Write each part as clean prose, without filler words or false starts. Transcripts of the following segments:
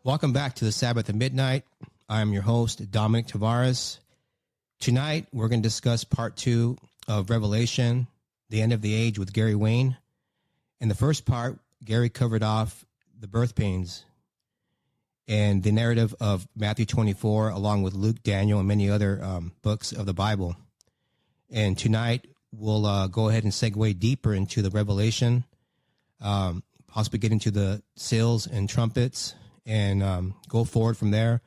Welcome back to the Sabbath at Midnight. I'm your host, Dominic Tavares. Tonight, we're going to discuss part 2 of Revelation, the end of the age with Gary Wayne. In the first part, Gary covered off the birth pains and the narrative of Matthew 24, along with Luke, Daniel, and many other books of the Bible. And tonight, we'll go ahead and segue deeper into the Revelation, possibly get into the seals and trumpets, and go forward from there.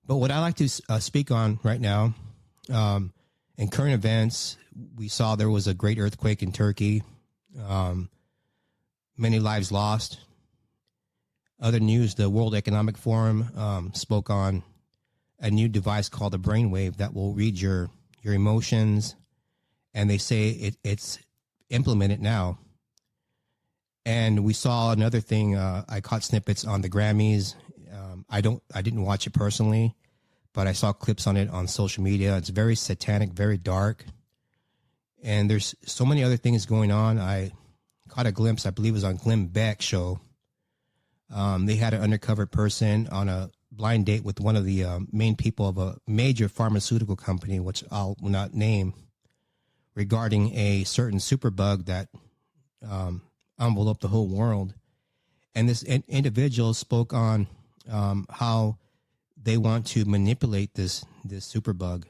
But what I like to speak on right now, in current events, we saw there was a great earthquake in Turkey, many lives lost. Other news, the World Economic Forum spoke on a new device called the brainwave that will read your emotions, and they say it's implemented now. And we saw another thing. I caught snippets on the Grammys. I didn't watch it personally, but I saw clips on it on social media. It's very satanic, very dark, and there's so many other things going on. I caught a glimpse. I believe it was on Glenn Beck's show. They had an undercover person on a blind date with one of the main people of a major pharmaceutical company, which I'll not name, regarding a certain superbug that enveloped the whole world. And this individual spoke on how they want to manipulate this superbug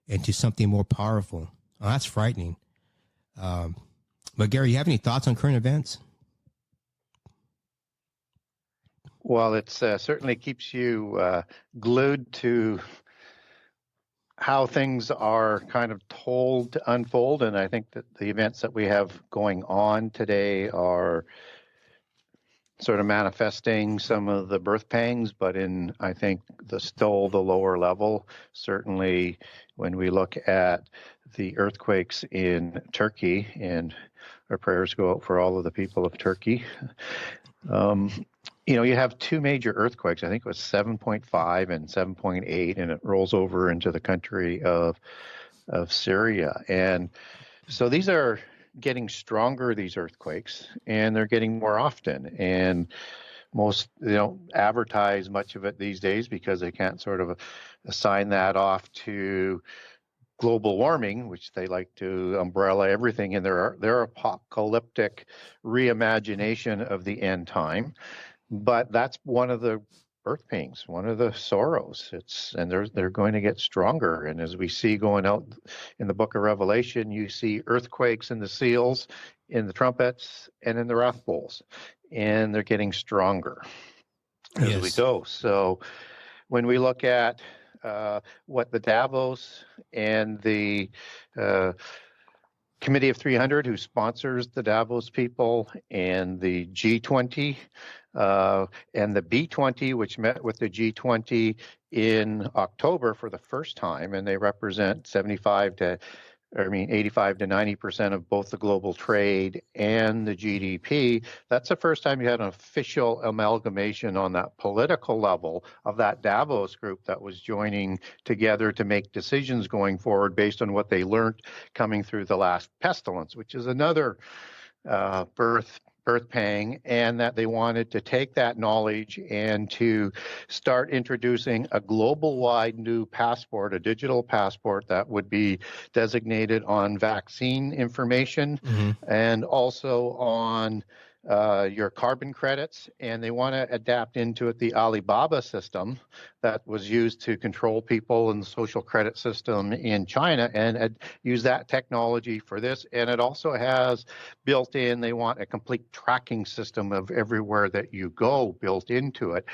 into something more powerful. Well, that's frightening. But Gary, you have any thoughts on current events? Well, it certainly keeps you glued to how things are kind of told to unfold. And I think that the events that we have going on today are sort of manifesting some of the birth pangs, but in, I think, still the lower level. Certainly when we look at the earthquakes in Turkey, and our prayers go out for all of the people of Turkey. You have two major earthquakes. I think it was 7.5 and 7.8, and it rolls over into the country of Syria. And so these are getting stronger, these earthquakes, and they're getting more often. And most, they don't advertise much of it these days because they can't sort of assign that off to global warming, which they like to umbrella everything in their apocalyptic reimagination of the end time. But that's one of the birth pains, one of the sorrows. And they're going to get stronger. And as we see going out in the book of Revelation, you see earthquakes in the seals, in the trumpets, and in the wrath bowls. And they're getting stronger as we go. So when we look at what the Davos and the Committee of 300, who sponsors the Davos people, and the G20 and the B20, which met with the G20 in October for the first time, and they represent 85 to 90% of both the global trade and the GDP. That's the first time you had an official amalgamation on that political level of that Davos group that was joining together to make decisions going forward based on what they learned coming through the last pestilence, which is another birth pang, and that they wanted to take that knowledge and to start introducing a global-wide new passport, a digital passport that would be designated on vaccine information, and also on your carbon credits. And they want to adapt into it the Alibaba system that was used to control people in the social credit system in China, and use that technology for this. And it also has built in, they want a complete tracking system of everywhere that you go built into it.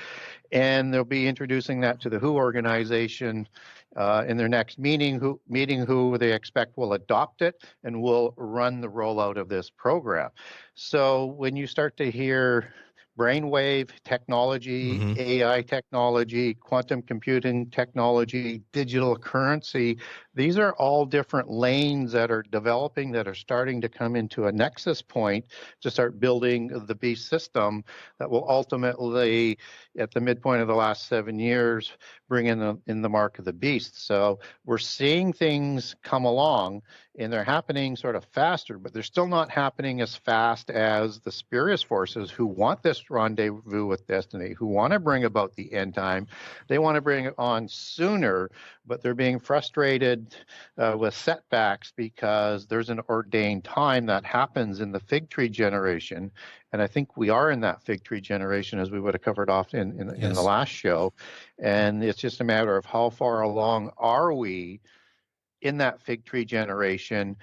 And they'll be introducing that to the WHO organization in their next meeting, who they expect will adopt it and will run the rollout of this program. So when you start to hear brainwave technology, AI technology, quantum computing technology, digital currency, These are all different lanes that are developing, that are starting to come into a nexus point to start building the beast system that will ultimately, at the midpoint of the last 7 years, bring in the mark of the beast. So we're seeing things come along, and they're happening sort of faster, but they're still not happening as fast as the spurious forces who want this rendezvous with destiny, who want to bring about the end time. They want to bring it on sooner, but they're being frustrated with setbacks because there's an ordained time that happens in the fig tree generation. And I think we are in that fig tree generation, as we would have covered off in the last show. And it's just a matter of how far along are we in that fig tree generation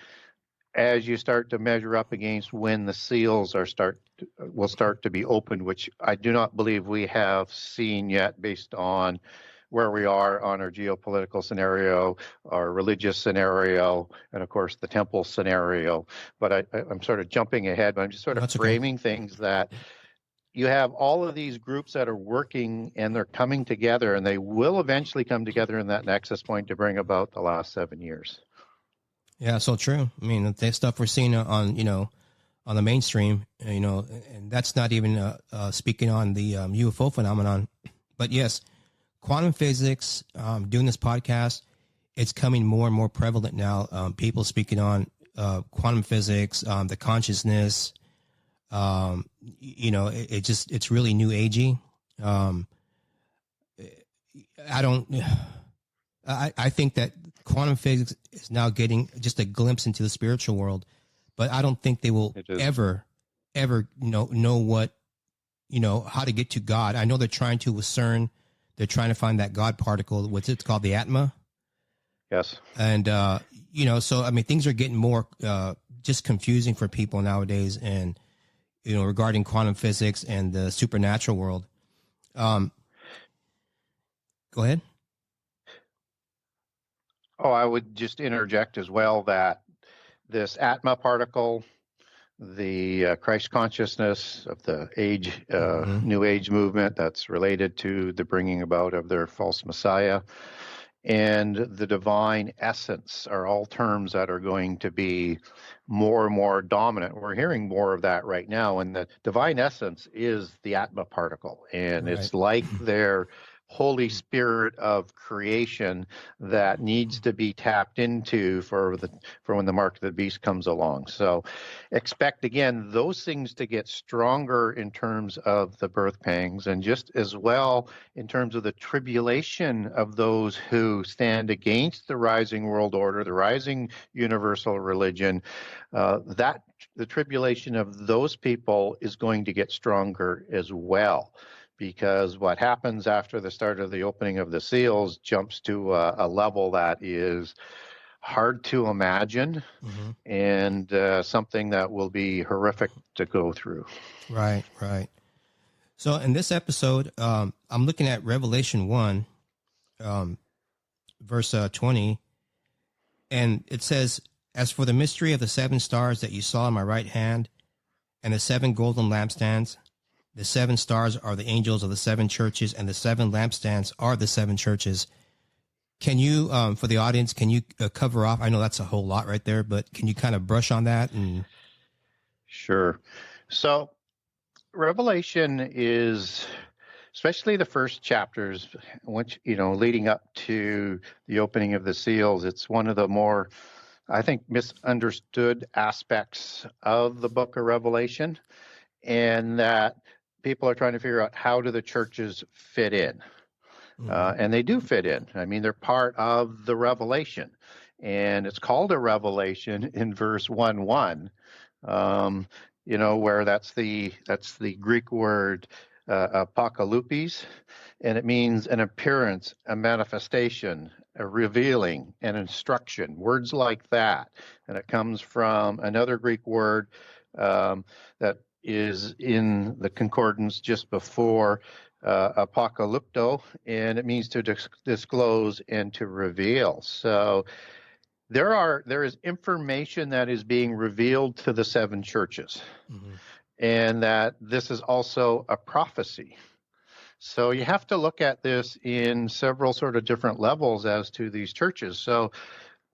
as you start to measure up against when the seals will start to be opened, which I do not believe we have seen yet, based on where we are on our geopolitical scenario, our religious scenario, and of course the temple scenario. But I'm sort of jumping ahead, but I'm just sort of framing things that you have all of these groups that are working, and they're coming together, and they will eventually come together in that nexus point to bring about the last 7 years. Yeah, so true. I mean, the stuff we're seeing on the mainstream, and that's not even speaking on the UFO phenomenon. But yes, quantum physics, doing this podcast, it's coming more and more prevalent now. People speaking on quantum physics, the consciousness. It's really new agey. I think that quantum physics is now getting just a glimpse into the spiritual world, but I don't think they will ever know what, how to get to God. I know they're trying to with CERN. They're trying to find that God particle. What's it called? The Atma. Yes. And, so, I mean, things are getting more just confusing for people nowadays. And, regarding quantum physics and the supernatural world. Go ahead. Oh, I would just interject as well that this Atma particle, the Christ consciousness of the age, New Age movement that's related to the bringing about of their false Messiah, and the divine essence are all terms that are going to be more and more dominant. We're hearing more of that right now, and the divine essence is the Atma particle, and it's like their Holy Spirit of creation that needs to be tapped into for when the mark of the beast comes along. So expect, again, those things to get stronger in terms of the birth pangs, and just as well in terms of the tribulation of those who stand against the rising world order, the rising universal religion. That the tribulation of those people is going to get stronger as well, because what happens after the start of the opening of the seals jumps to a level that is hard to imagine, and something that will be horrific to go through. Right. So in this episode, I'm looking at Revelation 1, verse 20, and it says, "As for the mystery of the 7 stars that you saw in my right hand, and the 7 golden lampstands, the 7 stars are the angels of the 7 churches, and the 7 lampstands are the 7 churches." Can you, for the audience, can you cover off? I know that's a whole lot right there, but can you kind of brush on that? And Sure. So Revelation is, especially the first chapters, which, leading up to the opening of the seals, it's one of the more, I think, misunderstood aspects of the book of Revelation, and that people are trying to figure out, how do the churches fit in? And they do fit in. I mean, they're part of the revelation, and it's called a revelation in verse 1:1. Where that's the Greek word apokalupes, and it means an appearance, a manifestation, a revealing, an instruction, words like that. And it comes from another Greek word that is in the concordance just before apocalypto, and it means to disclose and to reveal. So there is information that is being revealed to the 7 churches, and that this is also a prophecy. So you have to look at this in several sort of different levels as to these churches. So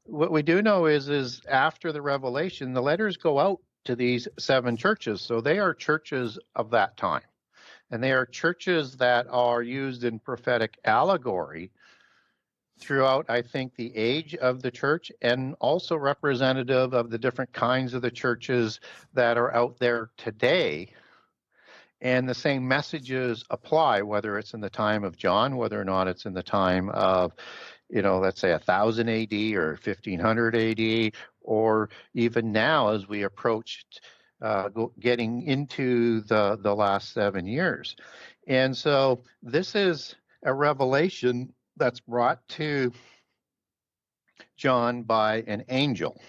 what we do know is after the revelation, the letters go out to these 7 churches. So they are churches of that time. And they are churches that are used in prophetic allegory throughout, I think, the age of the church, and also representative of the different kinds of the churches that are out there today. And the same messages apply, whether it's in the time of John, whether or not it's in the time of, let's say 1000 AD or 1500 AD, or even now as we approach getting into the last 7 years. And so this is a revelation that's brought to John by an angel.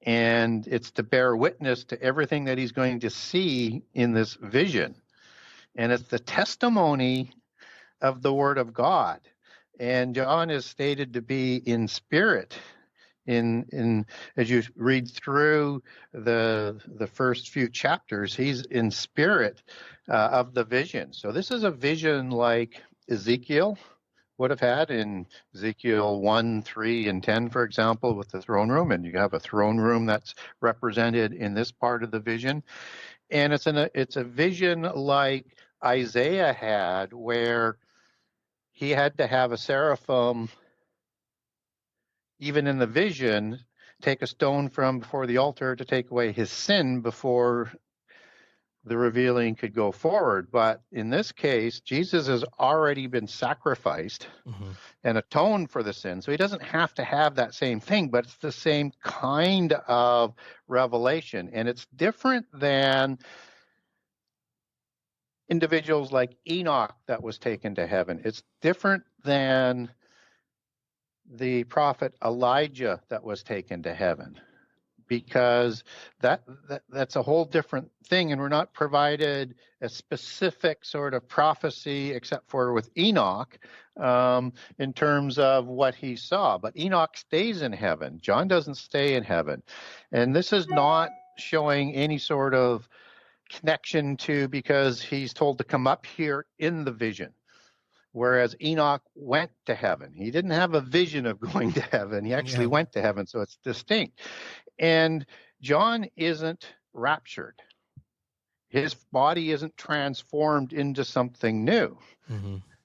And it's to bear witness to everything that he's going to see in this vision. And it's the testimony of the Word of God. And John is stated to be in spirit. In as you read through the first few chapters, he's in spirit of the vision. So this is a vision like Ezekiel would have had in Ezekiel 1, 3, and 10, for example, with the throne room. And you have a throne room that's represented in this part of the vision. And it's a vision like Isaiah had, where he had to have a seraphim, even in the vision, take a stone from before the altar to take away his sin before the revealing could go forward. But in this case, Jesus has already been sacrificed and atoned for the sin. So he doesn't have to have that same thing, but it's the same kind of revelation. And it's different than individuals like Enoch that was taken to heaven. It's different than the prophet Elijah that was taken to heaven, because that's a whole different thing, and we're not provided a specific sort of prophecy except for with Enoch in terms of what he saw. But Enoch stays in heaven. John doesn't stay in heaven. And this is not showing any sort of connection to, because he's told to come up here in the vision. Whereas Enoch went to heaven. He didn't have a vision of going to heaven. He actually went to heaven, so it's distinct. And John isn't raptured. His body isn't transformed into something new.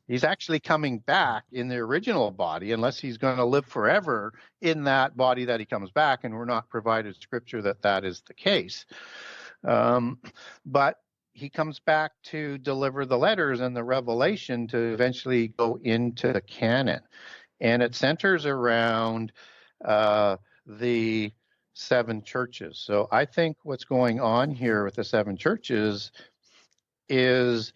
He's actually coming back in the original body, unless he's going to live forever in that body that he comes back, and we're not provided scripture that is the case. But he comes back to deliver the letters and the revelation to eventually go into the canon. And it centers around the 7 churches. So I think what's going on here with the 7 churches is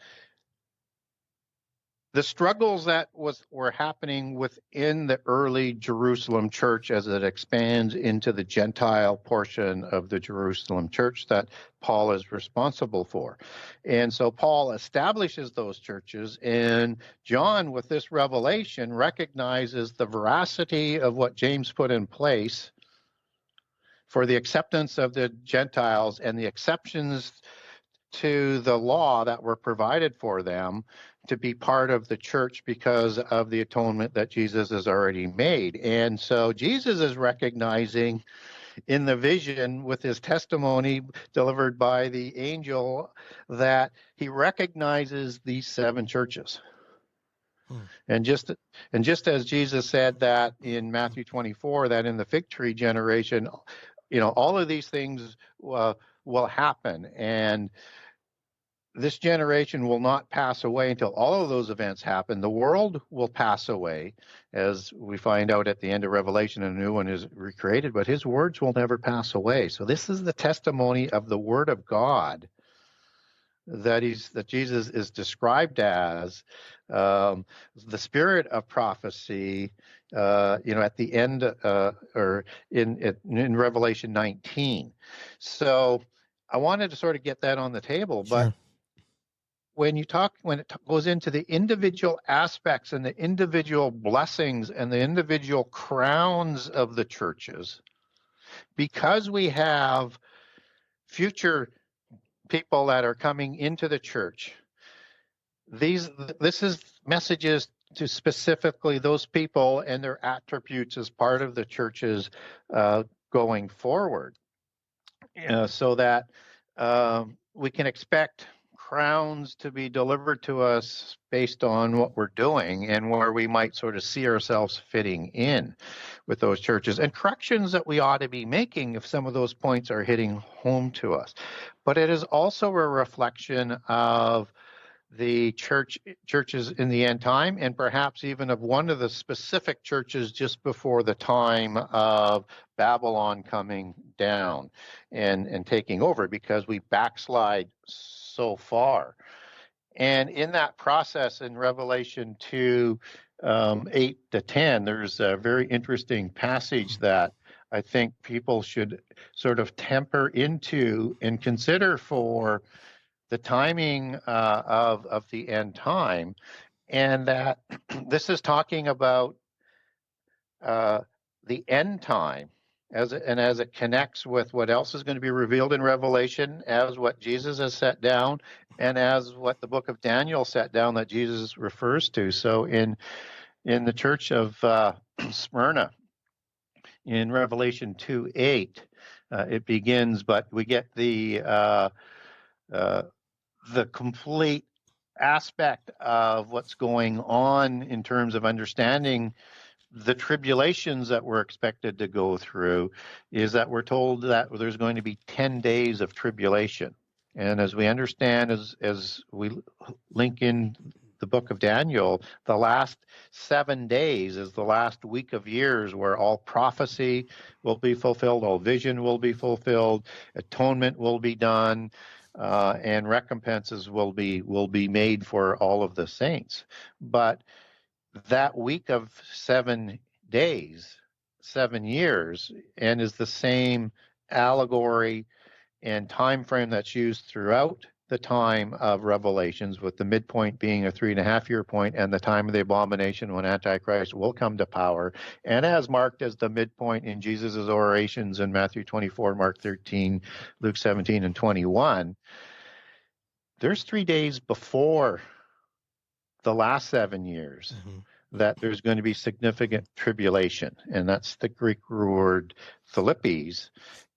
the struggles that were happening within the early Jerusalem church as it expands into the Gentile portion of the Jerusalem church that Paul is responsible for. And so Paul establishes those churches, and John, with this revelation, recognizes the veracity of what James put in place for the acceptance of the Gentiles and the exceptions to the law that were provided for them to be part of the church because of the atonement that Jesus has already made. And so Jesus is recognizing in the vision with his testimony delivered by the angel that he recognizes these 7 churches. And just as Jesus said that in Matthew 24, that in the fig tree generation, all of these things will happen. And this generation will not pass away until all of those events happen. The world will pass away, as we find out at the end of Revelation, and a new one is recreated, but his words will never pass away. So this is the testimony of the Word of God that Jesus is described as the spirit of prophecy, at the end or in Revelation 19. So I wanted to sort of get that on the table, Sure. but when it goes into the individual aspects and the individual blessings and the individual crowns of the churches, because we have future people that are coming into the church, this is messages to specifically those people and their attributes as part of the churches going forward, so that we can expect crowns to be delivered to us based on what we're doing and where we might sort of see ourselves fitting in with those churches, and corrections that we ought to be making if some of those points are hitting home to us. But it is also a reflection of the churches in the end time, and perhaps even of one of the specific churches just before the time of Babylon coming down and taking over, because we backslide so far. And in that process, in Revelation 2, 8 to 10, there's a very interesting passage that I think people should sort of temper into and consider for the timing of the end time, and that this is talking about the end time as it connects with what else is going to be revealed in Revelation, as what Jesus has set down, and as what the book of Daniel set down that Jesus refers to. So in the church of Smyrna, in Revelation 2:8, it begins, but we get the complete aspect of what's going on in terms of understanding the tribulations that we're expected to go through, is that we're told that there's going to be 10 days of tribulation. And as we understand, as we link in the book of Daniel, the last 7 days is the last week of years where all prophecy will be fulfilled, all vision will be fulfilled, atonement will be done, and recompenses will be made for all of the saints. But that week of 7 days, 7 years, and is the same allegory and time frame that's used throughout the time of Revelations, with the midpoint being a 3.5-year point, and the time of the abomination when Antichrist will come to power, and as marked as the midpoint in Jesus' orations in Matthew 24, Mark 13, Luke 17, and 21. There's 3 days before the last 7 years that there's going to be significant tribulation, and that's the Greek word Philippes.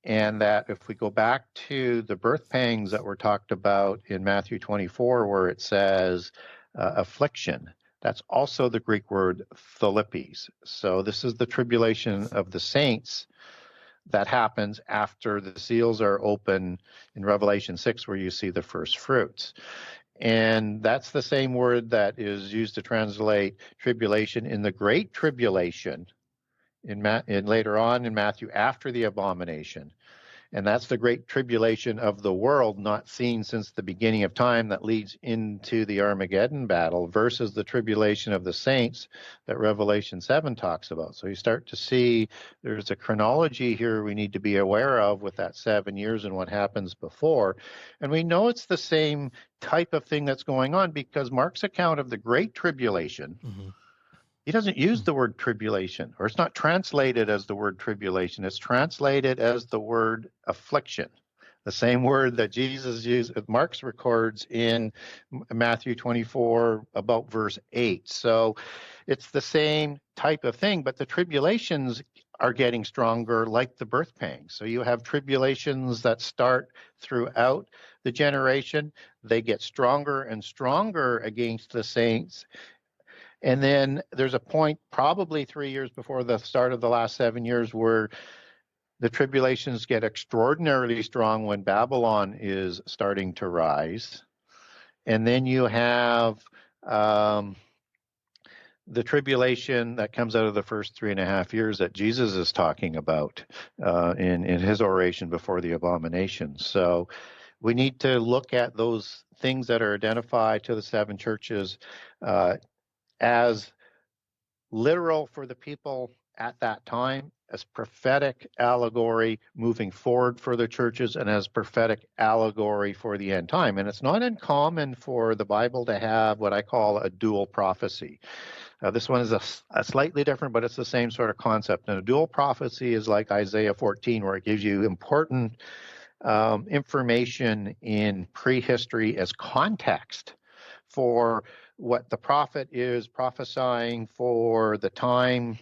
And that if we go back to the birth pangs that were talked about in Matthew 24, where it says affliction, that's also the Greek word Philippes. So this is the tribulation of the saints that happens after the seals are open in Revelation 6, where you see the first fruits. And that's the same word that is used to translate tribulation in the Great Tribulation in later on in Matthew, after the abomination. And that's the great tribulation of the world, not seen since the beginning of time, that leads into the Armageddon battle, versus the tribulation of the saints that Revelation 7 talks about. So you start to see there's a chronology here we need to be aware of with that 7 years and what happens before. And we know it's the same type of thing that's going on, because Mark's account of the Great Tribulation, he doesn't use the word tribulation, or it's not translated as the word tribulation. It's translated as the word affliction, the same word that Jesus used, Mark's records in Matthew 24 about verse 8. So it's the same type of thing, but the tribulations are getting stronger, like the birth pangs. So you have tribulations that start throughout the generation. They get stronger and stronger against the saints. And then there's a point probably 3 years before the start of the last 7 years where the tribulations get extraordinarily strong, when Babylon is starting to rise. And then you have the tribulation that comes out of the first 3.5 years that Jesus is talking about in his oration before the abomination. So we need to look at those things that are identified to the 7 churches as literal for the people at that time, as prophetic allegory moving forward for the churches, and as prophetic allegory for the end time. And it's not uncommon for the Bible to have what I call a dual prophecy. This one is a slightly different, but it's the same sort of concept. And a dual prophecy is like Isaiah 14, where it gives you important information in prehistory as context for what the prophet is prophesying for the time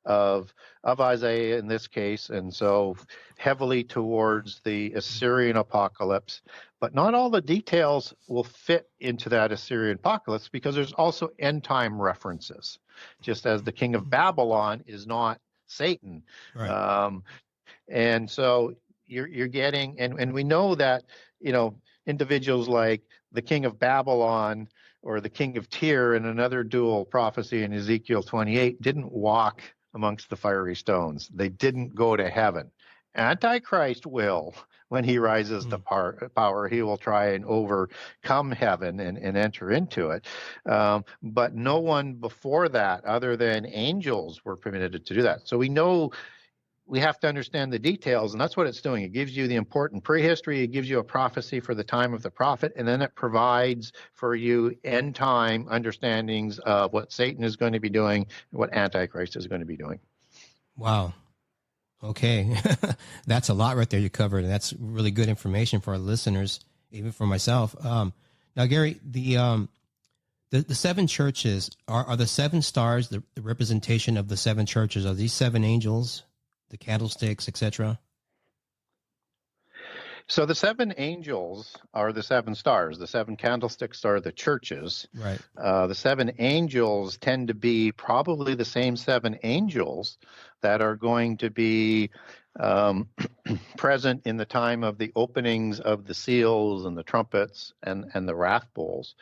of Isaiah in this case, and so heavily towards the Assyrian apocalypse. But not all the details will fit into that Assyrian apocalypse, because there's also end time references, just as the king of Babylon is not Satan. Right. And so you're getting, and we know that, individuals like the king of Babylon or the king of Tyre in another dual prophecy in Ezekiel 28 didn't walk amongst the fiery stones. They didn't go to heaven. Antichrist will. When he rises to power, he will try and overcome heaven and enter into it. But no one before that, other than angels, were permitted to do that. So we know we have to understand the details, and that's what it's doing. It gives you the important prehistory, it gives you a prophecy for the time of the prophet, and then it provides for you end time understandings of what Satan is going to be doing and what Antichrist is going to be doing. Wow. Okay. That's a lot right there you covered, and that's really good information for our listeners, even for myself. Now, Gary, the seven churches, are the seven stars the representation of the seven churches? Are these seven angels, the candlesticks, etc.? So the seven angels are the seven stars. The seven candlesticks are the churches. Right. The seven angels tend to be probably the same seven angels that are going to be present in the time of the openings of the seals and the trumpets and the wrath bowls.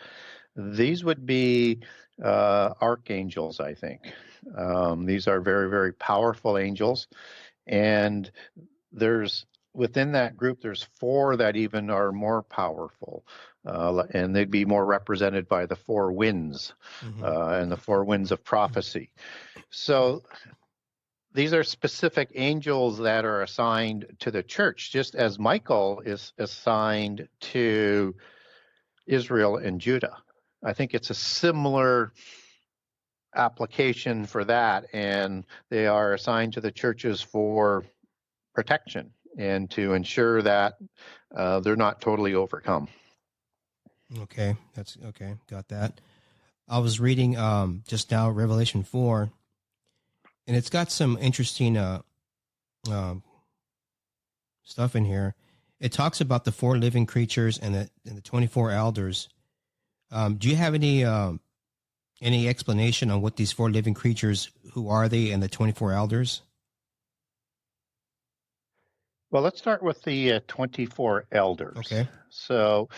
These would be archangels, I think. These are very, very powerful angels. And within that group, there's four that even are more powerful, and they'd be more represented by the four winds and the four winds of prophecy. So these are specific angels that are assigned to the church, just as Michael is assigned to Israel and Judah. I think it's a similar application for that, and they are assigned to the churches for protection and to ensure that they're not totally overcome. Okay, that's okay. Got that. I was reading just now Revelation 4, and it's got some interesting stuff in here. It talks about the four living creatures and the 24 elders. Do you have any explanation on what these four living creatures, who are they, and the 24 elders? Well, let's start with the 24 elders. Okay. So,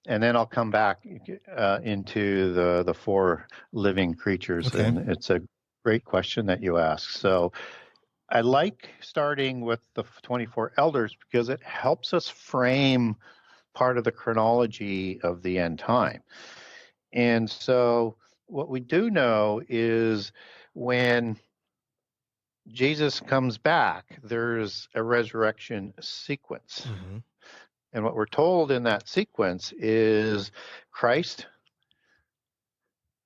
and then I'll come back into the four living creatures. Okay. And it's a great question that you ask. So I like starting with the 24 elders because it helps us frame part of the chronology of the end time. And so what we do know is when Jesus comes back, there's a resurrection sequence. Mm-hmm. And what we're told in that sequence is Christ,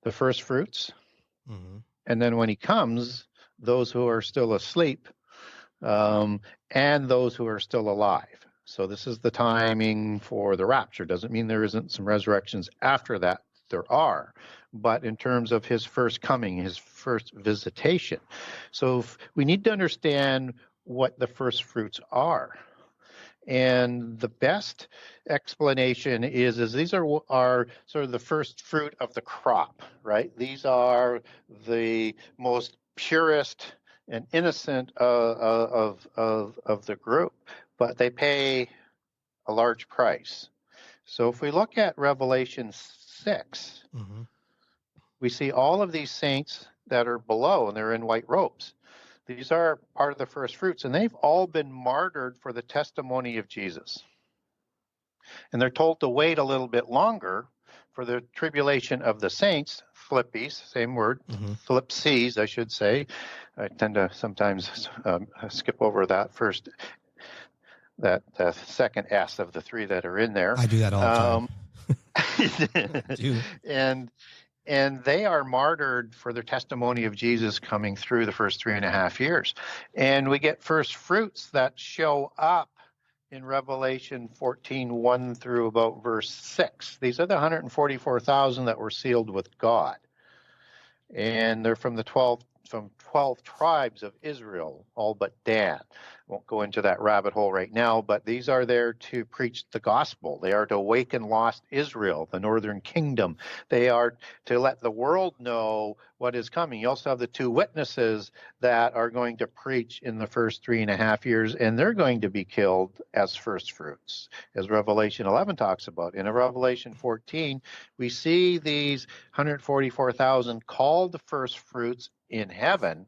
the first fruits, and then when he comes, those who are still asleep, and those who are still alive. So this is the timing for the rapture. Doesn't mean there isn't some resurrections after that. There are. But in terms of his first coming, his first visitation. So we need to understand what the first fruits are. And the best explanation is these are sort of the first fruit of the crop, right? These are the most purest and innocent of the group, but they pay a large price. So if we look at Revelation 6, we see all of these saints that are below, and they're in white robes. These are part of the first fruits, and they've all been martyred for the testimony of Jesus. And they're told to wait a little bit longer for the tribulation of the saints, Philippies, same word, Philipses, I should say. I tend to sometimes skip over that that second S of the three that are in there. I do that all the time. And they are martyred for their testimony of Jesus coming through the first 3.5 years. And we get first fruits that show up in Revelation 14:1 through about verse 6. These are the 144,000 that were sealed with God. And they're from 12 tribes of Israel, all but Dan. Won't go into that rabbit hole right now, but these are there to preach the gospel. They are to awaken lost Israel, the northern kingdom. They are to let the world know what is coming. You also have the two witnesses that are going to preach in the first 3.5 years, and they're going to be killed as first fruits, as Revelation 11 talks about. In Revelation 14, we see these 144,000 called the first fruits in heaven.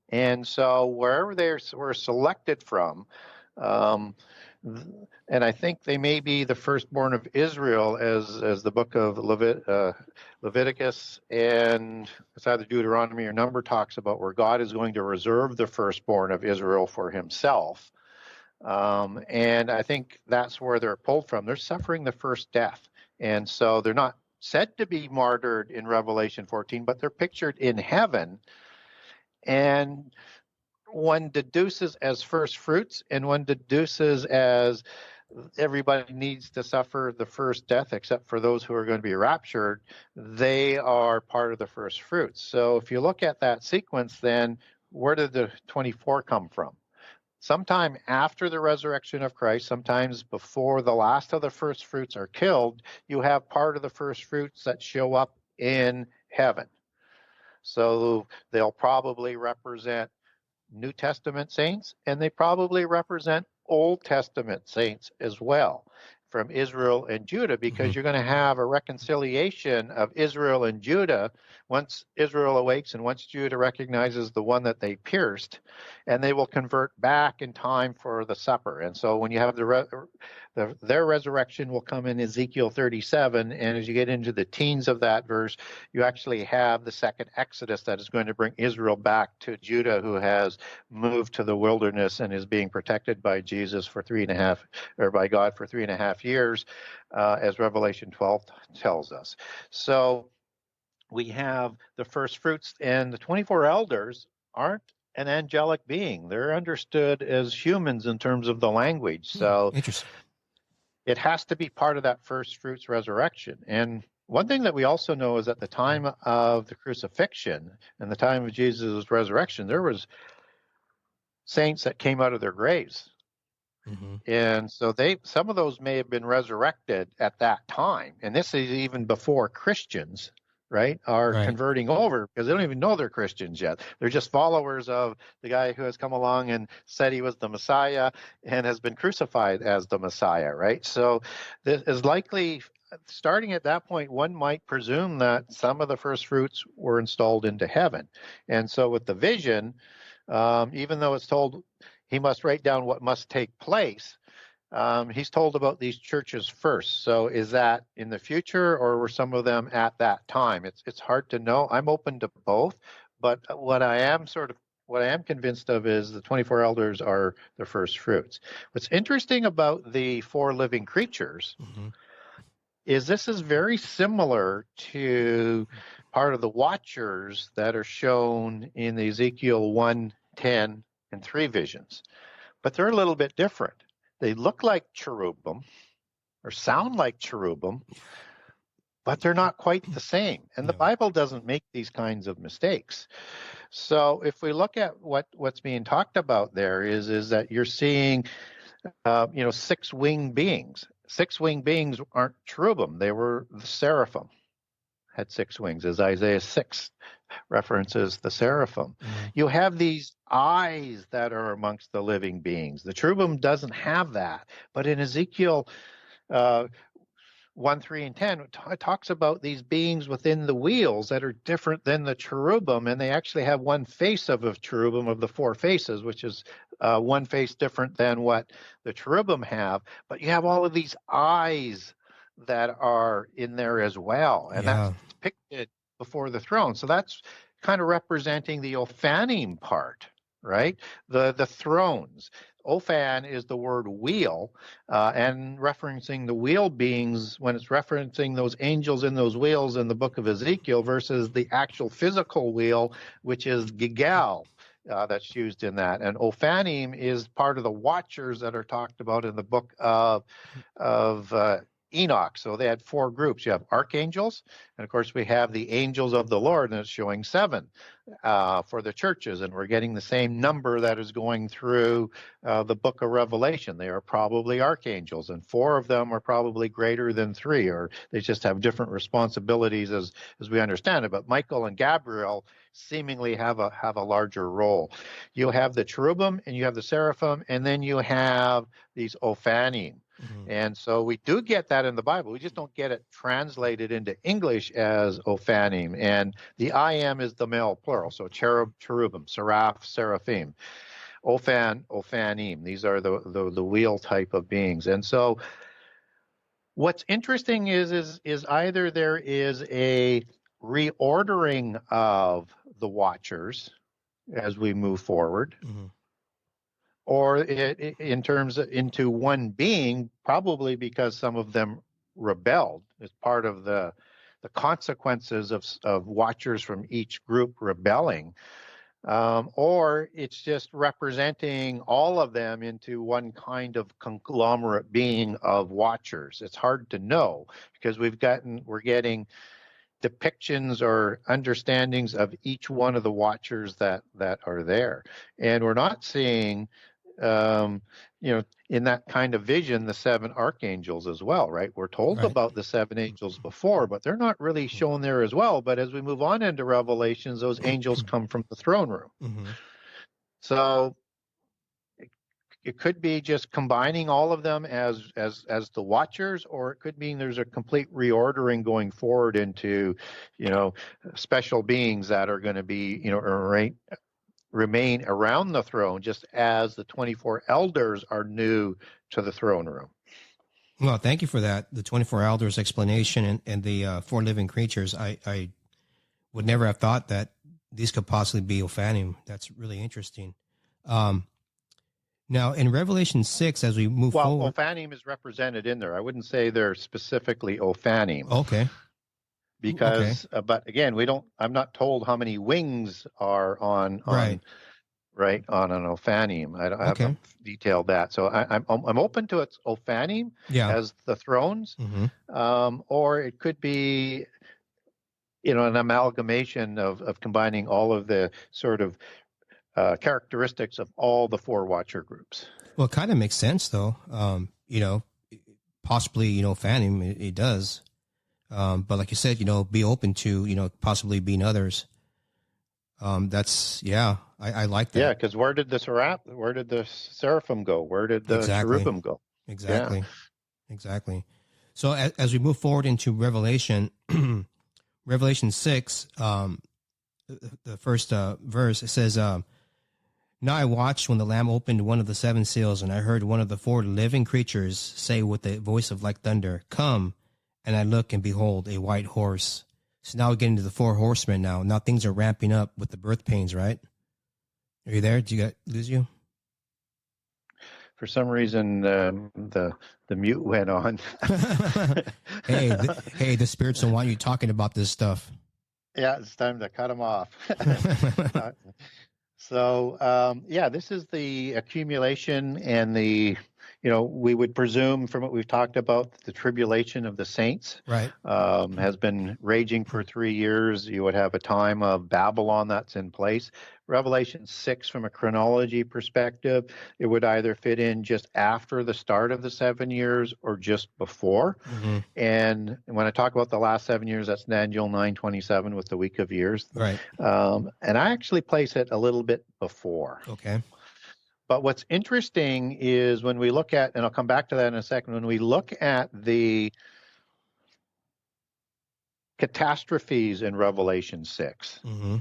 And so wherever they were selected from, and I think they may be the firstborn of Israel, as the book of Leviticus and it's either Deuteronomy or Number talks about, where God is going to reserve the firstborn of Israel for himself. And I think that's where they're pulled from. They're suffering the first death. And so they're not said to be martyred in Revelation 14, but they're pictured in heaven. And one deduces as first fruits, and one deduces as everybody needs to suffer the first death except for those who are going to be raptured. They are part of the first fruits. So if you look at that sequence, then where did the 24 come from? Sometime after the resurrection of Christ, sometimes before the last of the first fruits are killed, you have part of the first fruits that show up in heaven. So they'll probably represent New Testament saints, and they probably represent Old Testament saints as well, from Israel and Judah, because you're going to have a reconciliation of Israel and Judah once Israel awakes and once Judah recognizes the one that they pierced, and they will convert back in time for the supper. And so when you have their resurrection will come in Ezekiel 37, and as you get into the teens of that verse, you actually have the second Exodus that is going to bring Israel back to Judah, who has moved to the wilderness and is being protected by Jesus for 3.5, or by God for 3.5 years, as Revelation 12 tells us. So we have the first fruits, and the 24 elders aren't an angelic being. They're understood as humans in terms of the language. So interesting. It has to be part of that first fruits resurrection. And one thing that we also know is at the time of the crucifixion and the time of Jesus' resurrection, there was saints that came out of their graves. And so some of those may have been resurrected at that time. And this is even before Christians, right, are converting over, because they don't even know they're Christians yet. They're just followers of the guy who has come along and said he was the Messiah and has been crucified as the Messiah, right? So this is likely, starting at that point, one might presume that some of the first fruits were installed into heaven. And so with the vision, even though it's told he must write down what must take place, he's told about these churches first. So is that in the future, or were some of them at that time? It's hard to know. I'm open to both, but what I am convinced of is the 24 elders are the first fruits. What's interesting about the four living creatures is this is very similar to part of the watchers that are shown in the Ezekiel 1, 10, and 3 visions, but they're a little bit different. They look like cherubim or sound like cherubim, but they're not quite the same. And the Bible doesn't make these kinds of mistakes. So if we look at what's being talked about there is that you're seeing, 6-winged beings. 6-winged beings aren't cherubim. They were the seraphim, had 6 wings, as Isaiah 6 references the seraphim. You have these eyes that are amongst the living beings. The cherubim doesn't have that. But in Ezekiel 1, 3, and 10, it talks about these beings within the wheels that are different than the cherubim, and they actually have one face of a cherubim of the 4 faces, which is one face different than what the cherubim have. But you have all of these eyes that are in there as well, and that's depicted before the throne. So that's kind of representing the Ophanim part, right? The thrones. Ophan is the word wheel, and referencing the wheel beings when it's referencing those angels in those wheels in the book of Ezekiel versus the actual physical wheel, which is Gilgal. that's used in that. And Ophanim is part of the watchers that are talked about in the book of Enoch. So they had 4 groups. You have archangels, and of course we have the angels of the Lord, and it's showing 7 for the churches, and we're getting the same number that is going through the book of Revelation. They are probably archangels, and 4 of them are probably greater than 3, or they just have different responsibilities as we understand it. But Michael and Gabriel seemingly have a larger role. You have the cherubim, and you have the seraphim, and then you have these Ophanim. Mm-hmm. And so we do get that in the Bible. We just don't get it translated into English as Ophanim. And the I am is the male plural. So cherubim, seraph, seraphim, Ophanim. These are the wheel type of beings. And so what's interesting is either there is a reordering of the watchers as we move forward, mm-hmm. or in terms of, into one being, probably because some of them rebelled as part of the consequences of watchers from each group rebelling, or it's just representing all of them into one kind of conglomerate being of watchers. It's hard to know because we're getting depictions or understandings of each one of the watchers that are there, and we're not seeing in that kind of vision, the 7 archangels as well, right? We're told about the 7 angels before, but they're not really shown there as well. But as we move on into Revelations, those angels come from the throne room. Mm-hmm. So it could be just combining all of them as the watchers, or it could mean there's a complete reordering going forward into, special beings that are going to be, remain around the throne, just as the 24 elders are new to the throne room. Well, thank you for that. The 24 elders explanation and the 4 living creatures. I would never have thought that these could possibly be Ophanim. That's really interesting. Now, in Revelation 6, as we move forward... Well, Ophanim is represented in there. I wouldn't say they're specifically Ophanim. Okay. Because, but again, I'm not told how many wings are on an Ophanim. I haven't detailed that. So I'm open to its Ophanim as the thrones, mm-hmm. Or it could be, an amalgamation of combining all of the sort of characteristics of all the 4 watcher groups. Well, it kind of makes sense, though. Possibly, Ophanim, it does. But like you said, be open to, possibly being others. I like that. Yeah, because where did the seraphim go? Where did the cherubim go? Exactly. So as we move forward into Revelation, Revelation 6, the first verse, it says, "Now I watched when the Lamb opened one of the 7 seals, and I heard one of the 4 living creatures say with a voice of like thunder, 'Come.' And I look, and behold, a white horse." So now we get into the 4 horsemen now. Now things are ramping up with the birth pains, right? Are you there? Did you lose you? For some reason, the mute went on. Hey, the spirits don't want you talking about this stuff. Yeah, it's time to cut them off. So, this is the accumulation and the, we would presume from what we've talked about, the tribulation of the saints has been raging for 3 years. You would have a time of Babylon that's in place. Revelation 6, from a chronology perspective, it would either fit in just after the start of the 7 years or just before. Mm-hmm. And when I talk about the last 7 years, that's Daniel 9:27 with the week of years. Right. And I actually place it a little bit before. Okay. But what's interesting is when we look at, and I'll come back to that in a second, when we look at the catastrophes in Revelation 6, mm-hmm.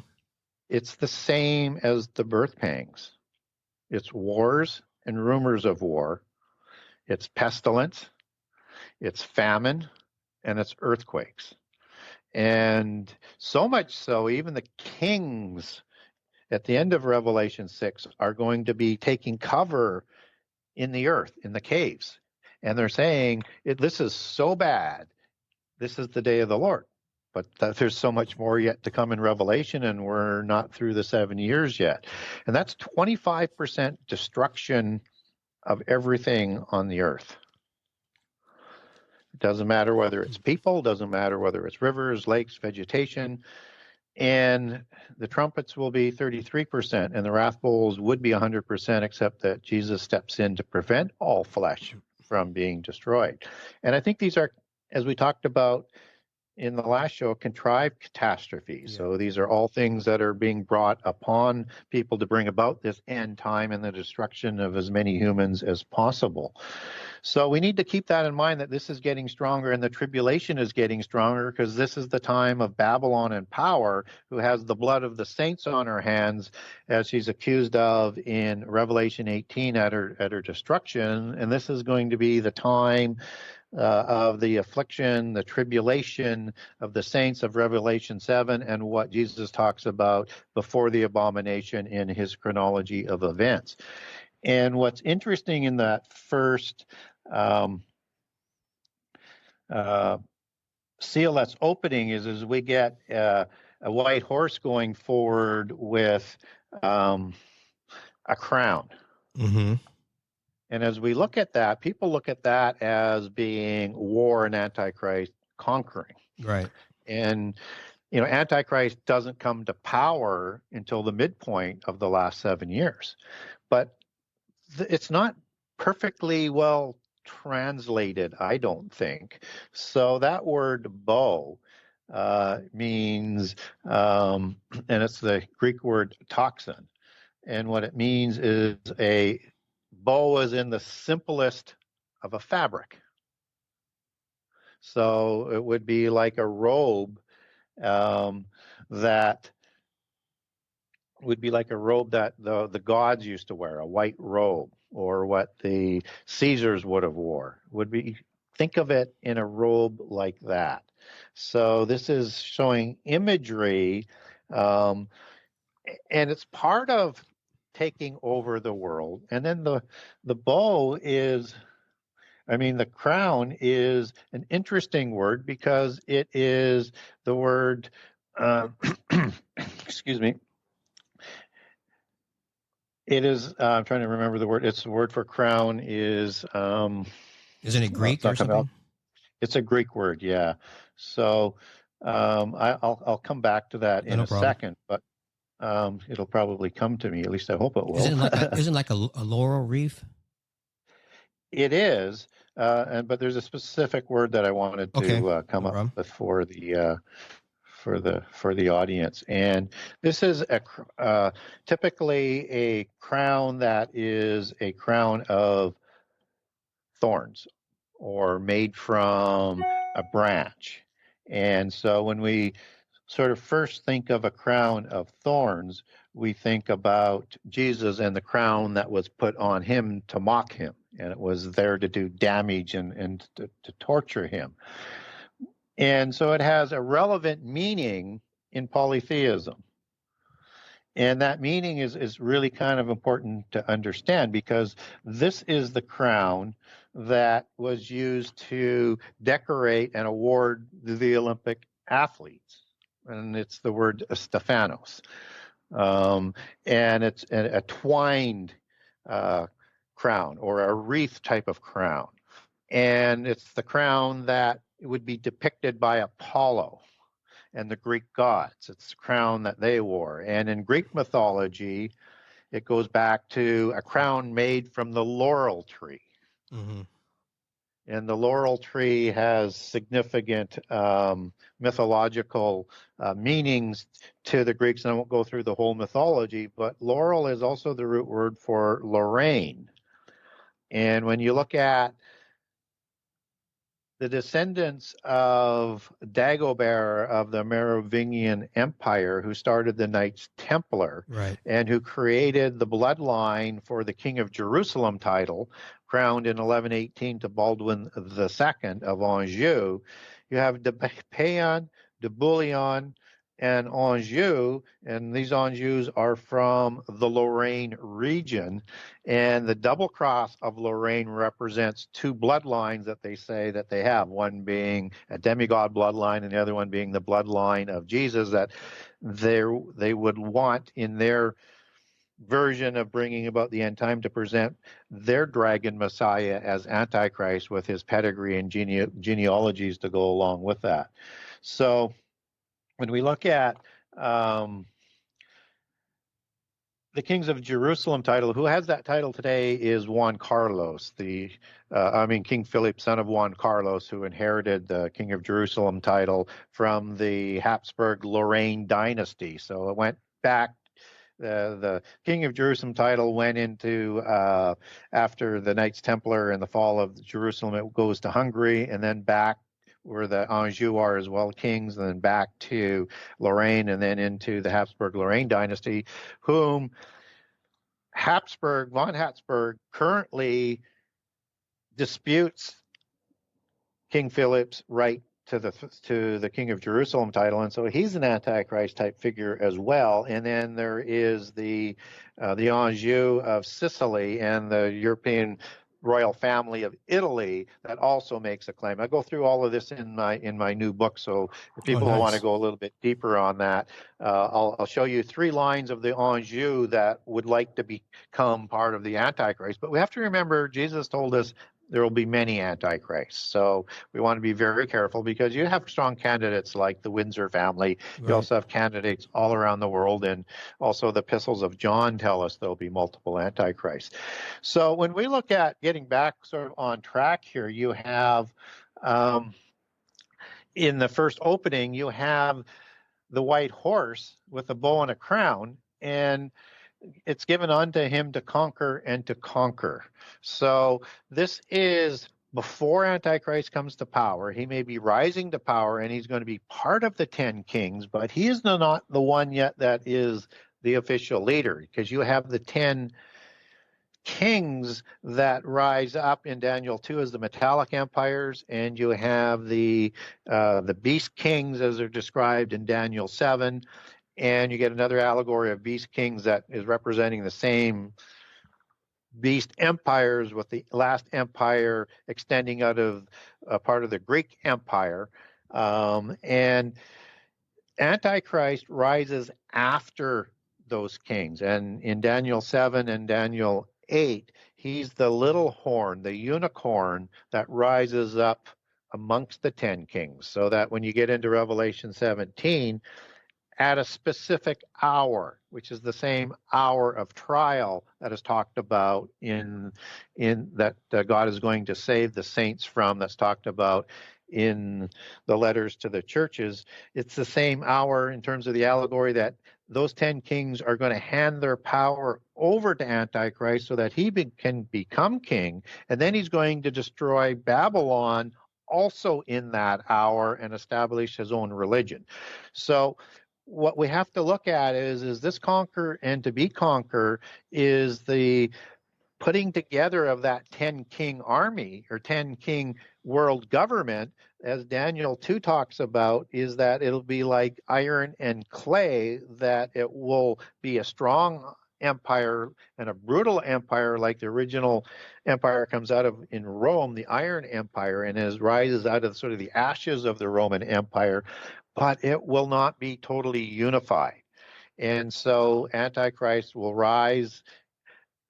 it's the same as the birth pangs. It's wars and rumors of war. It's pestilence. It's famine. And it's earthquakes. And so much so, even the kings at the end of Revelation 6 are going to be taking cover in the earth, in the caves. And they're saying, this is so bad. This is the day of the Lord. but there's so much more yet to come in Revelation, and we're not through the 7 years yet. And that's 25% destruction of everything on the earth. It doesn't matter whether it's people, doesn't matter whether it's rivers, lakes, vegetation. And the trumpets will be 33%, and the wrath bowls would be 100%, except that Jesus steps in to prevent all flesh from being destroyed. And I think these are, as we talked about in the last show, contrived catastrophes. Yeah. So these are all things that are being brought upon people to bring about this end time and the destruction of as many humans as possible. So we need to keep that in mind, that this is getting stronger and the tribulation is getting stronger, because this is the time of Babylon in power, who has the blood of the saints on her hands, as she's accused of in Revelation 18 at her destruction. And this is going to be the time of the affliction, the tribulation of the saints of Revelation 7, and what Jesus talks about before the abomination in his chronology of events. And what's interesting in that first seal that's opening is we get a white horse going forward with a crown. Mm-hmm. And as we look at that, people look at that as being war and Antichrist conquering. Right. And, Antichrist doesn't come to power until the midpoint of the last 7 years. But it's not perfectly well translated, I don't think. So that word bow means, and it's the Greek word toxin. And what it means is a bow is in the simplest of a fabric. So it would be like a robe that would be like a robe that the gods used to wear, a white robe, or what the Caesars would have wore. Think of it in a robe like that. So this is showing imagery, and it's part of taking over the world. And then the bow is, the crown is an interesting word, because it is the word, excuse me, it is, I'm trying to remember the word. It's the word for crown is... Isn't it Greek or something? It's a Greek word, yeah. So I'll come back to that in a second, but it'll probably come to me. At least I hope it will. Isn't like a laurel wreath? It is, but there's a specific word that I wanted to come up with for the audience. And this is typically a crown that is a crown of thorns, or made from a branch. And so when we sort of first think of a crown of thorns, we think about Jesus and the crown that was put on him to mock him. And it was there to do damage and to torture him. And so it has a relevant meaning in polytheism. And that meaning is really kind of important to understand, because this is the crown that was used to decorate and award the Olympic athletes. And it's the word Stephanos. And it's a twined crown, or a wreath type of crown. And it's the crown that would be depicted by Apollo and the Greek gods. It's the crown that they wore. And in Greek mythology, it goes back to a crown made from the laurel tree. Mm-hmm. And the laurel tree has significant mythological meanings to the Greeks. And I won't go through the whole mythology, but laurel is also the root word for Lorraine. And when you look at the descendants of Dagobert of the Merovingian Empire, who started the Knights Templar, right, and who created the bloodline for the King of Jerusalem title, crowned in 1118 to Baldwin II of Anjou, you have de Payan, de Bouillon, and Anjou, and these Anjous are from the Lorraine region, and the double cross of Lorraine represents two bloodlines that they say that they have, one being a demigod bloodline and the other one being the bloodline of Jesus, that they would want in their version of bringing about the end time to present their dragon Messiah as Antichrist with his pedigree and genealogies to go along with that. So when we look at the Kings of Jerusalem title, who has that title today is Juan Carlos, King Philip, son of Juan Carlos, who inherited the King of Jerusalem title from the Habsburg Lorraine dynasty. So it went back. The King of Jerusalem title went into, after the Knights Templar and the fall of Jerusalem, it goes to Hungary, and then back where the Anjou are as well, kings, and then back to Lorraine, and then into the Habsburg Lorraine dynasty, whom von Habsburg currently disputes King Philip's right to the King of Jerusalem title, and so he's an Antichrist type figure as well. And then there is the Anjou of Sicily and the European royal family of Italy that also makes a claim. I go through all of this in my new book, so if people nice. want to go a little bit deeper on that, I'll show you three lines of the Anjou that would like to become part of the Antichrist. But we have to remember, Jesus told us there will be many antichrists. So we want to be very careful, because you have strong candidates like the Windsor family. Right. You also have candidates all around the world, and also the epistles of John tell us there'll be multiple antichrists. So when we look at getting back sort of on track here, you have in the first opening, you have the white horse with a bow and a crown, and it's given unto him to conquer and to conquer. So this is before Antichrist comes to power. He may be rising to power, and he's going to be part of the 10 kings, but he is not the one yet that is the official leader, because you have the 10 kings that rise up in Daniel 2 as the metallic empires, and you have the beast kings as they're described in Daniel 7. And you get another allegory of beast kings that is representing the same beast empires, with the last empire extending out of a part of the Greek Empire. And Antichrist rises after those kings. And in Daniel 7 and Daniel 8, he's the little horn, the unicorn that rises up amongst the 10 kings. So that when you get into Revelation 17, at a specific hour, which is the same hour of trial that is talked about in that God is going to save the saints from, that's talked about in the letters to the churches. It's the same hour in terms of the allegory that those 10 kings are going to hand their power over to Antichrist so that he can become king, and then he's going to destroy Babylon also in that hour and establish his own religion. So what we have to look at is this conquer and to be conquer is the putting together of that 10 king army or 10 king world government, as Daniel 2 talks about, is that it'll be like iron and clay, that it will be a strong empire and a brutal empire like the original empire comes out of in Rome, the Iron Empire, and rises out of sort of the ashes of the Roman Empire, but it will not be totally unified. And so Antichrist will rise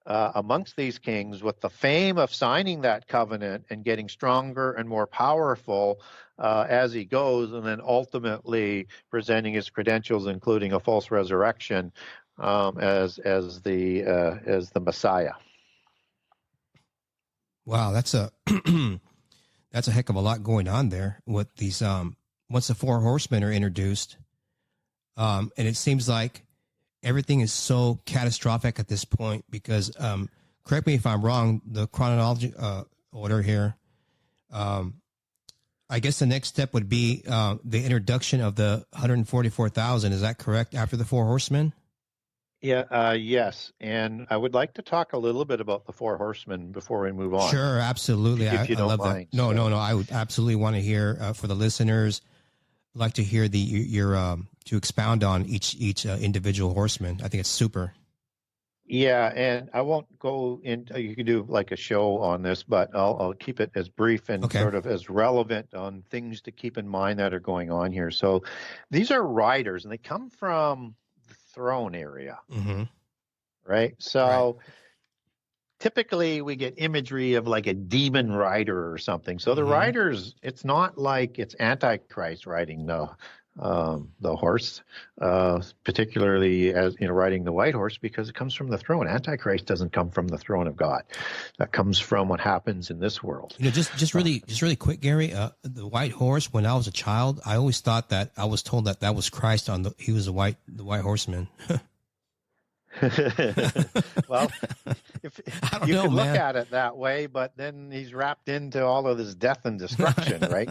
amongst these kings with the fame of signing that covenant and getting stronger and more powerful as he goes, and then ultimately presenting his credentials, including a false resurrection, as the Messiah. Wow, that's a that's a heck of a lot going on there with these. Once the four horsemen are introduced, and it seems like everything is so catastrophic at this point because, correct me if I'm wrong, the chronology order here, I guess the next step would be the introduction of the 144,000. Is that correct, after the four horsemen? Yeah, yes. And I would like to talk a little bit about the four horsemen before we move on. Sure, absolutely. If you don't love mind. that. No, I would absolutely want to hear for the listeners like to hear your to expound on each individual horseman. I think it's super. Yeah, and I won't go into, you can do like a show on this, but I'll keep it as brief and Okay. sort of as relevant on things to keep in mind that are going on here. So these are riders, and they come from the throne area, Mm-hmm. right? So typically we get imagery of like a demon rider or something. So the riders, it's not like it's Antichrist riding the horse, particularly as riding the white horse, because it comes from the throne. Antichrist doesn't come from the throne of God. That comes from what happens in this world. Just really quick, Gary. The white horse. When I was a child, I always thought that I was told that was Christ he was the white horseman. Well, if I don't you know, could look man. at it that way, but then he's wrapped into all of this death and destruction, right?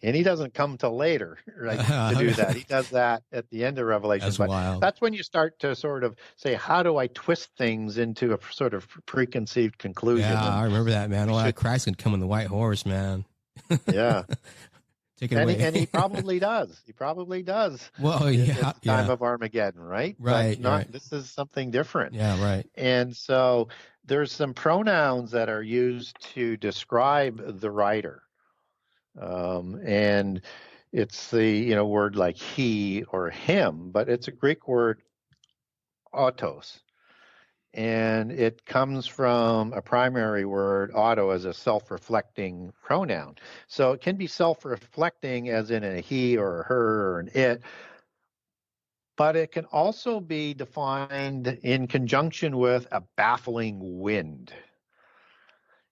And he doesn't come till later, right, to do that. He does that at the end of Revelation. That's but wild. That's when you start to sort of say, how do I twist things into a sort of preconceived conclusion? Yeah, I remember that, man. Oh, Christ can come on the white horse, man. Yeah. Take it away. And he probably does. He probably does. Well, yeah, at the time of Armageddon, right? Right. But right. This is something different. Yeah, right. And so there's some pronouns that are used to describe the rider, and it's the word like he or him, but it's a Greek word autos. And it comes from a primary word, auto, as a self-reflecting pronoun. So it can be self-reflecting as in a he or a her or an it, but it can also be defined in conjunction with a baffling wind.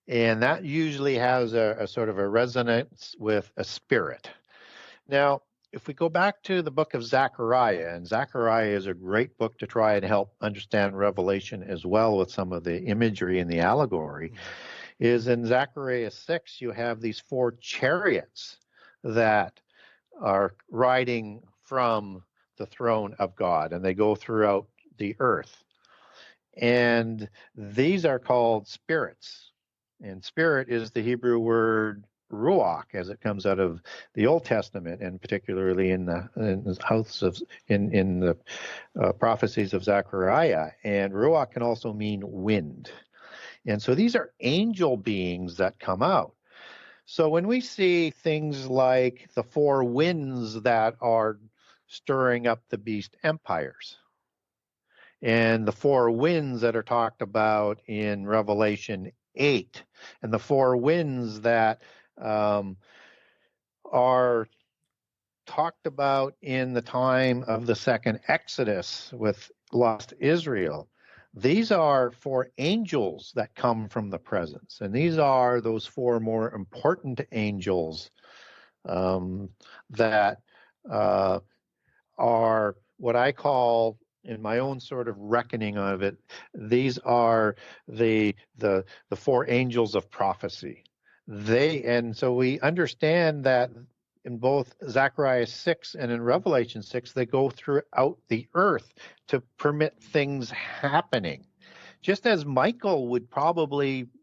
And that usually has a sort of a resonance with a spirit. Now, if we go back to the book of Zechariah, and Zechariah is a great book to try and help understand Revelation as well with some of the imagery and the allegory, is in Zechariah 6, you have these 4 chariots that are riding from the throne of God, and they go throughout the earth. And these are called spirits. And spirit is the Hebrew word ruach, as it comes out of the Old Testament, and particularly in the prophecies of Zechariah. And ruach can also mean wind. And so these are angel beings that come out. So when we see things like the 4 winds that are stirring up the beast empires, and the 4 winds that are talked about in Revelation 8, and the 4 winds that are talked about in the time of the second Exodus with lost Israel, these are 4 angels that come from the presence. And these are those 4 more important angels that are what I call, in my own sort of reckoning of it, these are the 4 angels of prophecy. And so we understand that in both Zechariah 6 and in Revelation 6, they go throughout the earth to permit things happening. Just as Michael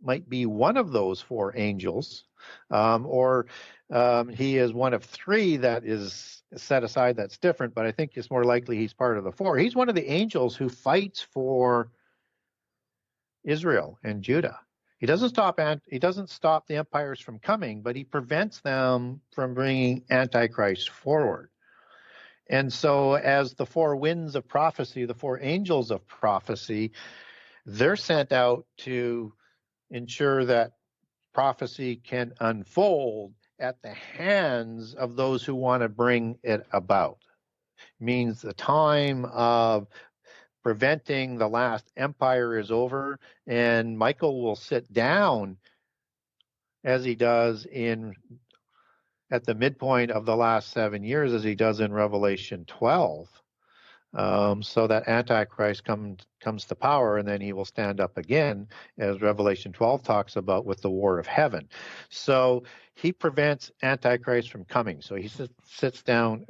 might be one of those 4 angels, or he is one of 3 that is set aside that's different, but I think it's more likely he's part of the 4. He's one of the angels who fights for Israel and Judah. He doesn't stop the empires from coming, but he prevents them from bringing Antichrist forward. And so as the 4 winds of prophecy, the 4 angels of prophecy, they're sent out to ensure that prophecy can unfold at the hands of those who want to bring it about. It means the time of preventing the last empire is over, and Michael will sit down as he does at the midpoint of the last 7 years, as he does in Revelation 12, so that Antichrist comes to power, and then he will stand up again, as Revelation 12 talks about, with the war of heaven. So he prevents Antichrist from coming. So he sits down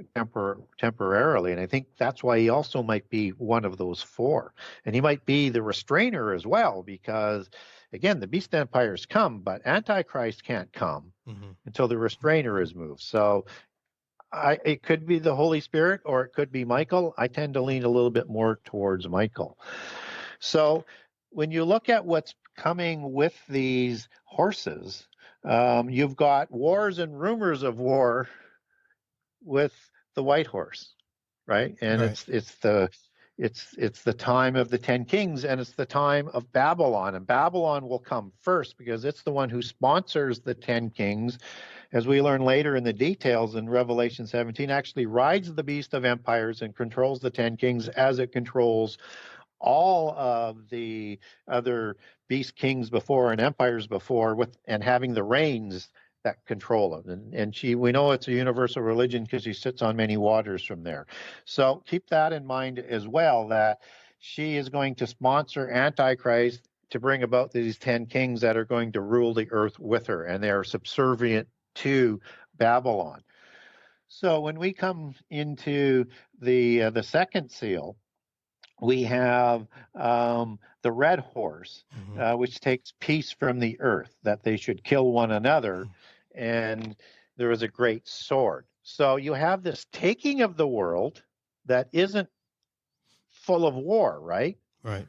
temporarily, and I think that's why he also might be one of those 4. And he might be the restrainer as well, because, again, the beast empires come, but Antichrist can't come until the restrainer is moved. So It could be the Holy Spirit or it could be Michael. I tend to lean a little bit more towards Michael. So when you look at what's coming with these horses, you've got wars and rumors of war with the white horse, right? And Right. it's the time of the 10 kings, and it's the time of Babylon. And Babylon will come first because it's the one who sponsors the 10 kings, as we learn later in the details in Revelation 17, actually rides the beast of empires and controls the 10 kings as it controls all of the other beast kings before and empires before, and having the reigns that control it. And we know it's a universal religion because she sits on many waters from there. So keep that in mind as well, that she is going to sponsor Antichrist to bring about these 10 kings that are going to rule the earth with her, and they are subservient to Babylon. So when we come into the second seal, we have the red horse, which takes peace from the earth, that they should kill one another, and there is a great sword. So you have this taking of the world that isn't full of war, right? Right.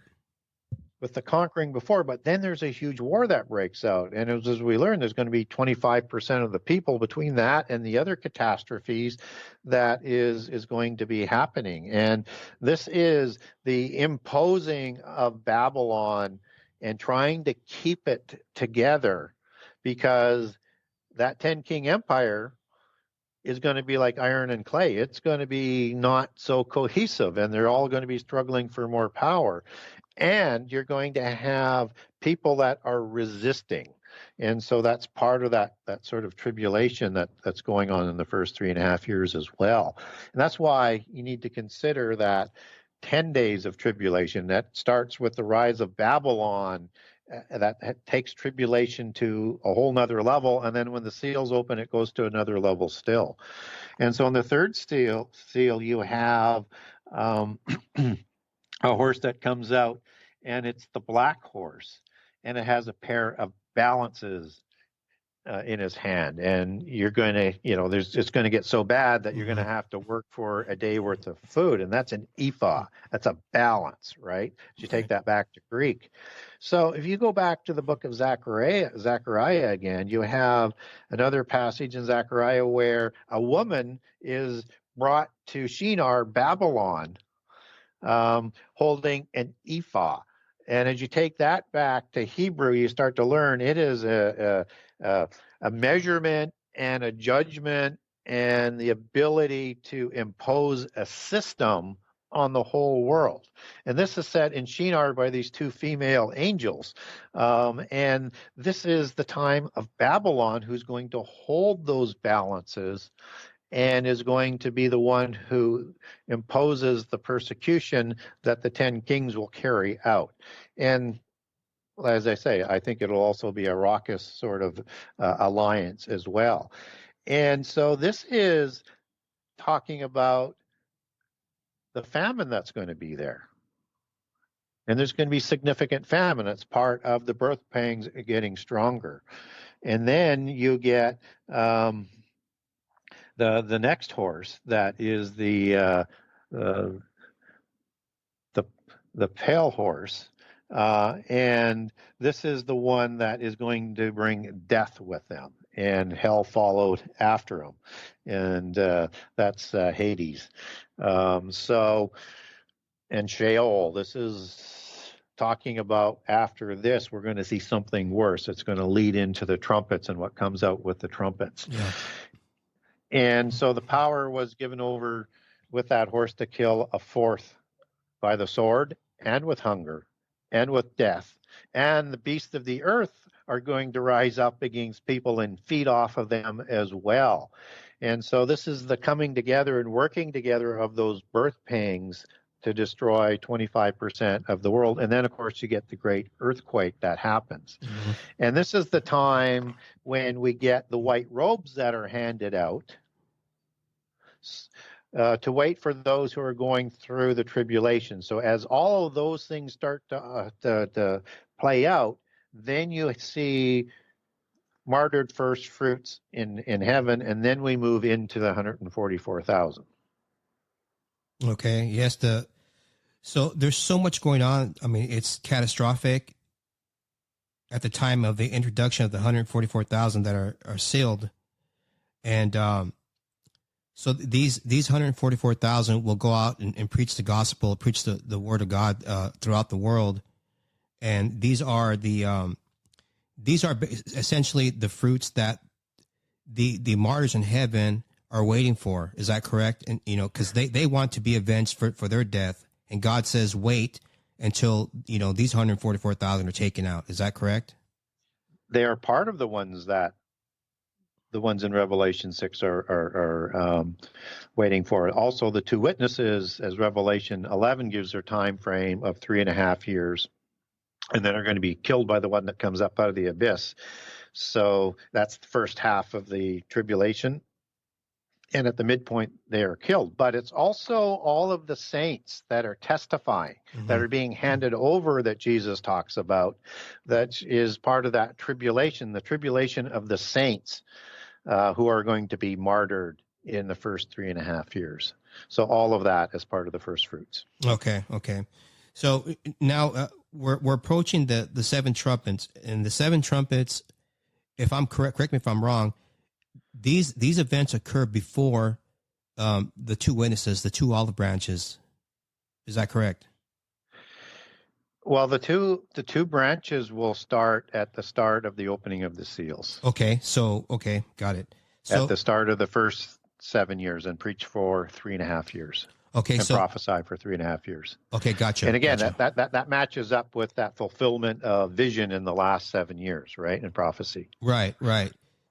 With the conquering before, but then there's a huge war that breaks out. And as we learn, there's going to be 25% of the people between that and the other catastrophes that is going to be happening. And this is the imposing of Babylon and trying to keep it together, because that 10 king empire is going to be like iron and clay. It's going to be not so cohesive, and they're all going to be struggling for more power. And you're going to have people that are resisting. And so that's part of that sort of tribulation that's going on in the first 3.5 years as well. And that's why you need to consider that 10 days of tribulation that starts with the rise of Babylon, that takes tribulation to a whole nother level. And then when the seals open, it goes to another level still. And so in the third seal you have a horse that comes out, and it's the black horse, and it has a pair of balances in his hand. And you're going to, it's going to get so bad that you're going to have to work for a day worth of food. And that's an ephah. That's a balance, right? You take that back to Greek. So if you go back to the book of Zechariah again, you have another passage in Zechariah where a woman is brought to Shinar, Babylon, holding an ephah. And as you take that back to Hebrew, you start to learn it is a measurement and a judgment and the ability to impose a system on the whole world. And this is set in Shinar by these two female angels. And this is the time of Babylon, who's going to hold those balances and is going to be the one who imposes the persecution that the 10 kings will carry out. And as I say, I think it'll also be a raucous sort of alliance as well. And so this is talking about the famine that's going to be there. And there's going to be significant famine. It's part of the birth pangs getting stronger. And then you get the next horse, that is the pale horse, and this is the one that is going to bring death with them, and hell followed after him, and that's Hades. And Sheol. This is talking about after this, we're going to see something worse. It's going to lead into the trumpets and what comes out with the trumpets. Yeah. And so the power was given over with that horse to kill a fourth by the sword and with hunger and with death. And the beasts of the earth are going to rise up against people and feed off of them as well. And so this is the coming together and working together of those birth pangs to destroy 25% of the world. And then, of course, you get the great earthquake that happens. Mm-hmm. And this is the time when we get the white robes that are handed out to wait for those who are going through the tribulation. So as all of those things start to play out, then you see martyred first fruits in heaven, and then we move into the 144,000. Okay. Yes. So there's so much going on. I mean, it's catastrophic at the time of the introduction of the 144,000 that are sealed. And so these 144,000 will go out and preach the gospel, preach the word of God throughout the world. And these are essentially the fruits that the martyrs in heaven are waiting for. Is that correct? And, because they want to be avenged for their death. And God says, wait until, these 144,000 are taken out. Is that correct? They are part of the ones in Revelation 6 are waiting for it. Also, the two witnesses, as Revelation 11 gives their time frame of 3.5 years, and then are going to be killed by the one that comes up out of the abyss. So that's the first half of the tribulation. And at the midpoint, they are killed. But it's also all of the saints that are testifying, that are being handed over, that Jesus talks about, that is part of that tribulation, the tribulation of the saints who are going to be martyred in the first 3.5 years. So all of that is part of the first fruits. Okay. So now we're approaching the seven trumpets, and the seven trumpets, if I'm correct me if I'm wrong, these events occur before the two witnesses, the two olive branches. Is that correct? Well, the two branches will start at the start of the opening of the seals. Okay, got it. So at the start of the first 7 years, and preach for 3.5 years. Okay, and prophesy for 3.5 years. Okay, gotcha. And again, gotcha. that matches up with that fulfillment of vision in the last 7 years, right? In prophecy. Right.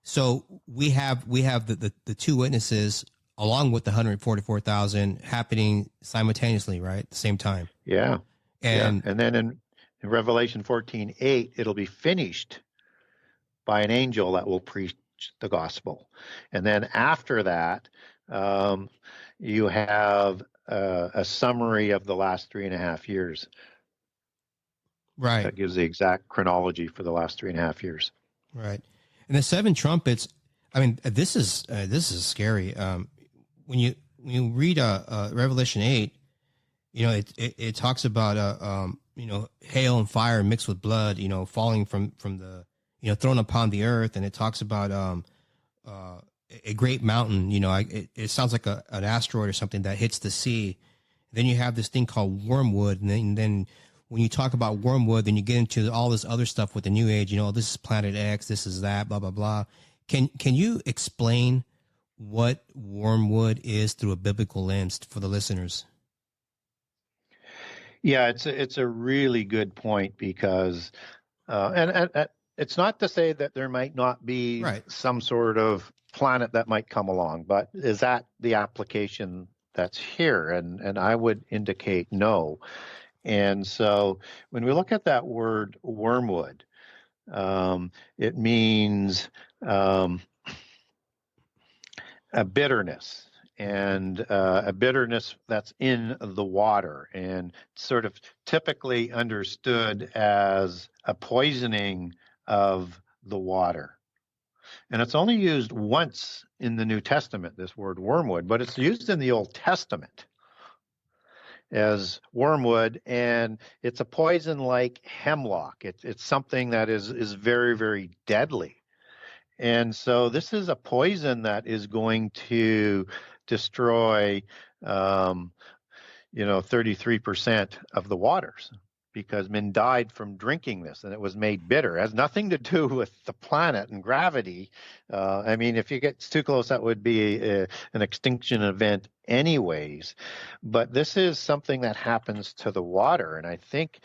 So we have the two witnesses along with the 144,000 happening simultaneously, right? At the same time. Yeah. And then in Revelation 14:8, it'll be finished by an angel that will preach the gospel. And then after that, you have a summary of the last 3.5 years. Right. That gives the exact chronology for the last 3.5 years. Right. And the seven trumpets, I mean, this is scary. When you read Revelation 8, it talks about hail and fire mixed with blood, falling from the thrown upon the earth, and it talks about a great mountain. It sounds like an asteroid or something that hits the sea. Then you have this thing called Wormwood, and then when you talk about Wormwood, then you get into all this other stuff with the New Age. This is Planet X, this is that, blah blah blah. Can you explain what Wormwood is through a biblical lens for the listeners? Yeah, it's a really good point, because and it's not to say that there might not be some sort of planet that might come along, but is that the application that's here? And I would indicate no. And so when we look at that word wormwood, it means a bitterness, and a bitterness that's in the water, and sort of typically understood as a poisoning of the water. And it's only used once in the New Testament, this word wormwood, but it's used in the Old Testament as wormwood, and it's a poison like hemlock. It's something that is very, very deadly. And so this is a poison that is going to destroy 33% of the waters, because men died from drinking this, and it was made bitter. It has nothing to do with the planet and gravity. I mean, if you get too close, that would be an extinction event anyways. But this is something that happens to the water. And I think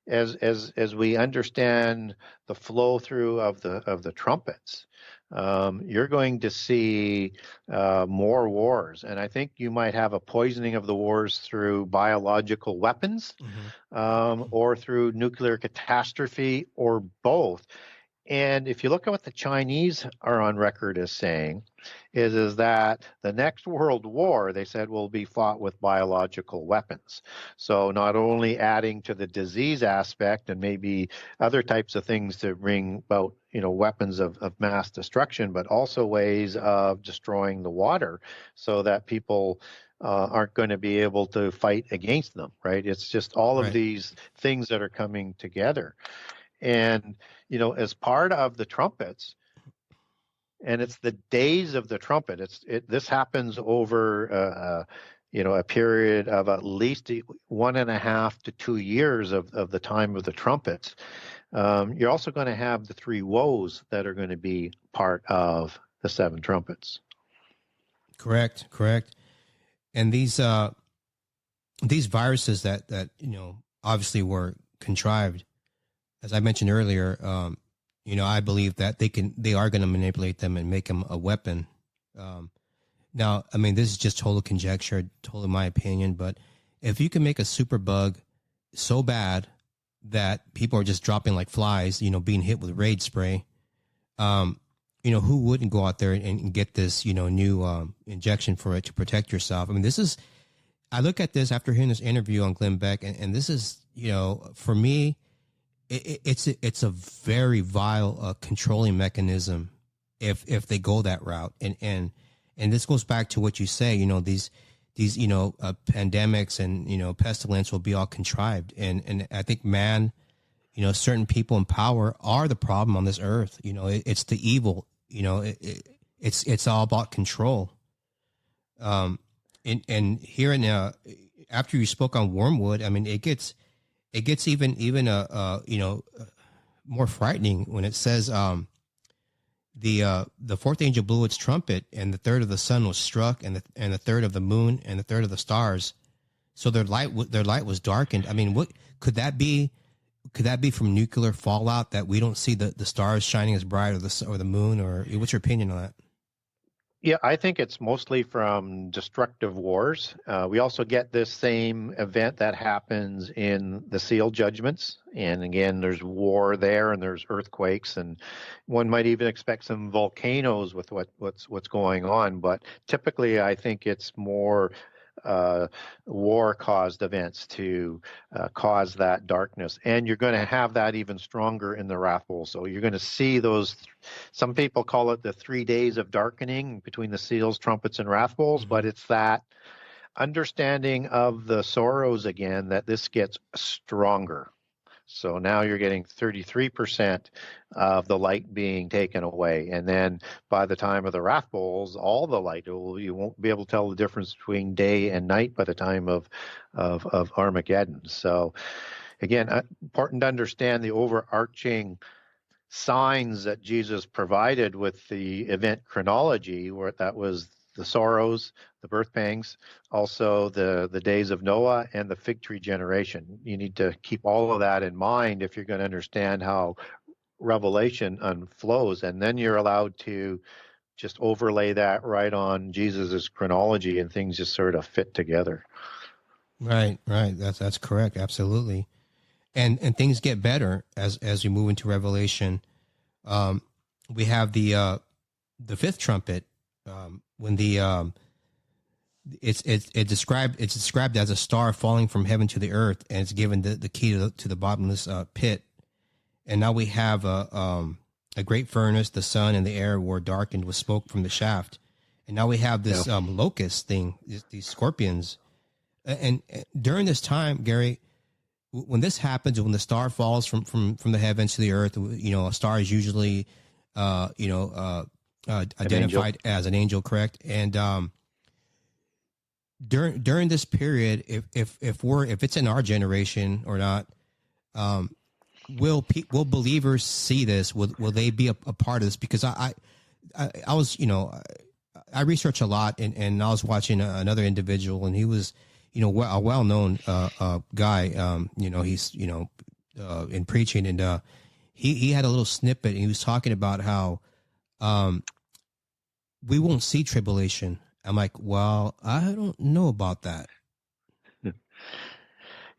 as we understand the flow through of the trumpets, you're going to see more wars. And I think you might have a poisoning of the wars through biological weapons, or through nuclear catastrophe, or both. And if you look at what the Chinese are on record as saying, is that the next world war, they said, will be fought with biological weapons. So not only adding to the disease aspect and maybe other types of things to bring about, weapons of mass destruction, but also ways of destroying the water so that people aren't going to be able to fight against them, right? It's just all of Right. these things that are coming together. And, as part of the trumpets, and it's the days of the trumpet, this happens over, a period of at least 1.5 to 2 years of the time of the trumpets. You're also going to have the three woes that are going to be part of the seven trumpets. Correct. And these viruses that obviously were contrived, as I mentioned earlier, I believe that they are going to manipulate them and make them a weapon. Now, I mean, this is just total conjecture, totally my opinion, but if you can make a super bug so bad that people are just dropping like flies, being hit with raid spray, who wouldn't go out there and get this, new injection for it to protect yourself? I mean, I look at this after hearing this interview on Glenn Beck, and this is, for me, it's a very vile controlling mechanism if they go that route, and this goes back to what you say, these pandemics and pestilence will be all contrived, and I think man, certain people in power are the problem on this earth. It's the evil. It's all about control. And here in after you spoke on Wormwood, I mean, it gets even more frightening when it says the fourth angel blew its trumpet, and the third of the sun was struck, and the third of the moon, and the third of the stars. So their light was darkened. I mean, what could that be? Could that be from nuclear fallout, that we don't see the stars shining as bright, or the moon? Or what's your opinion on that? Yeah, I think it's mostly from destructive wars. We also get this same event that happens in the seal judgments. And again, there's war there, and there's earthquakes, and one might even expect some volcanoes with what's going on. But typically, I think it's more war-caused events to cause that darkness. And you're going to have that even stronger in the wrath bowl. So you're going to see those, some people call it the 3 days of darkening between the seals, trumpets, and wrath bowls, but it's that understanding of the sorrows again, that this gets stronger. So now you're getting 33% of the light being taken away. And then by the time of the wrath bowls, all the light, you won't be able to tell the difference between day and night by the time of Armageddon. So again, important to understand the overarching signs that Jesus provided with the event chronology, where that was the sorrows, the birth pangs, also the days of Noah, and the fig tree generation. You need to keep all of that in mind if you're going to understand how Revelation unflows, and then you're allowed to just overlay that right on Jesus's chronology, and things just sort of fit together. Right. That's correct. Absolutely. And things get better as we move into Revelation. We have the fifth trumpet, when it's described as a star falling from heaven to the earth, and it's given the key to the bottomless pit. And now we have a great furnace. The sun and the air were darkened with smoke from the shaft. And now we have this locust thing, these scorpions. And during this time, Gary, when this happens, when the star falls from the heavens to the earth, a star is usually, identified as an angel, correct? And during this period, if it's in our generation or not, will believers see this? Will they be a part of this? Because I was, I research a lot, and I was watching another individual, and he was, a well-known guy. He's in preaching, and he had a little snippet, and he was talking about how we won't see tribulation. I'm like, well, I don't know about that.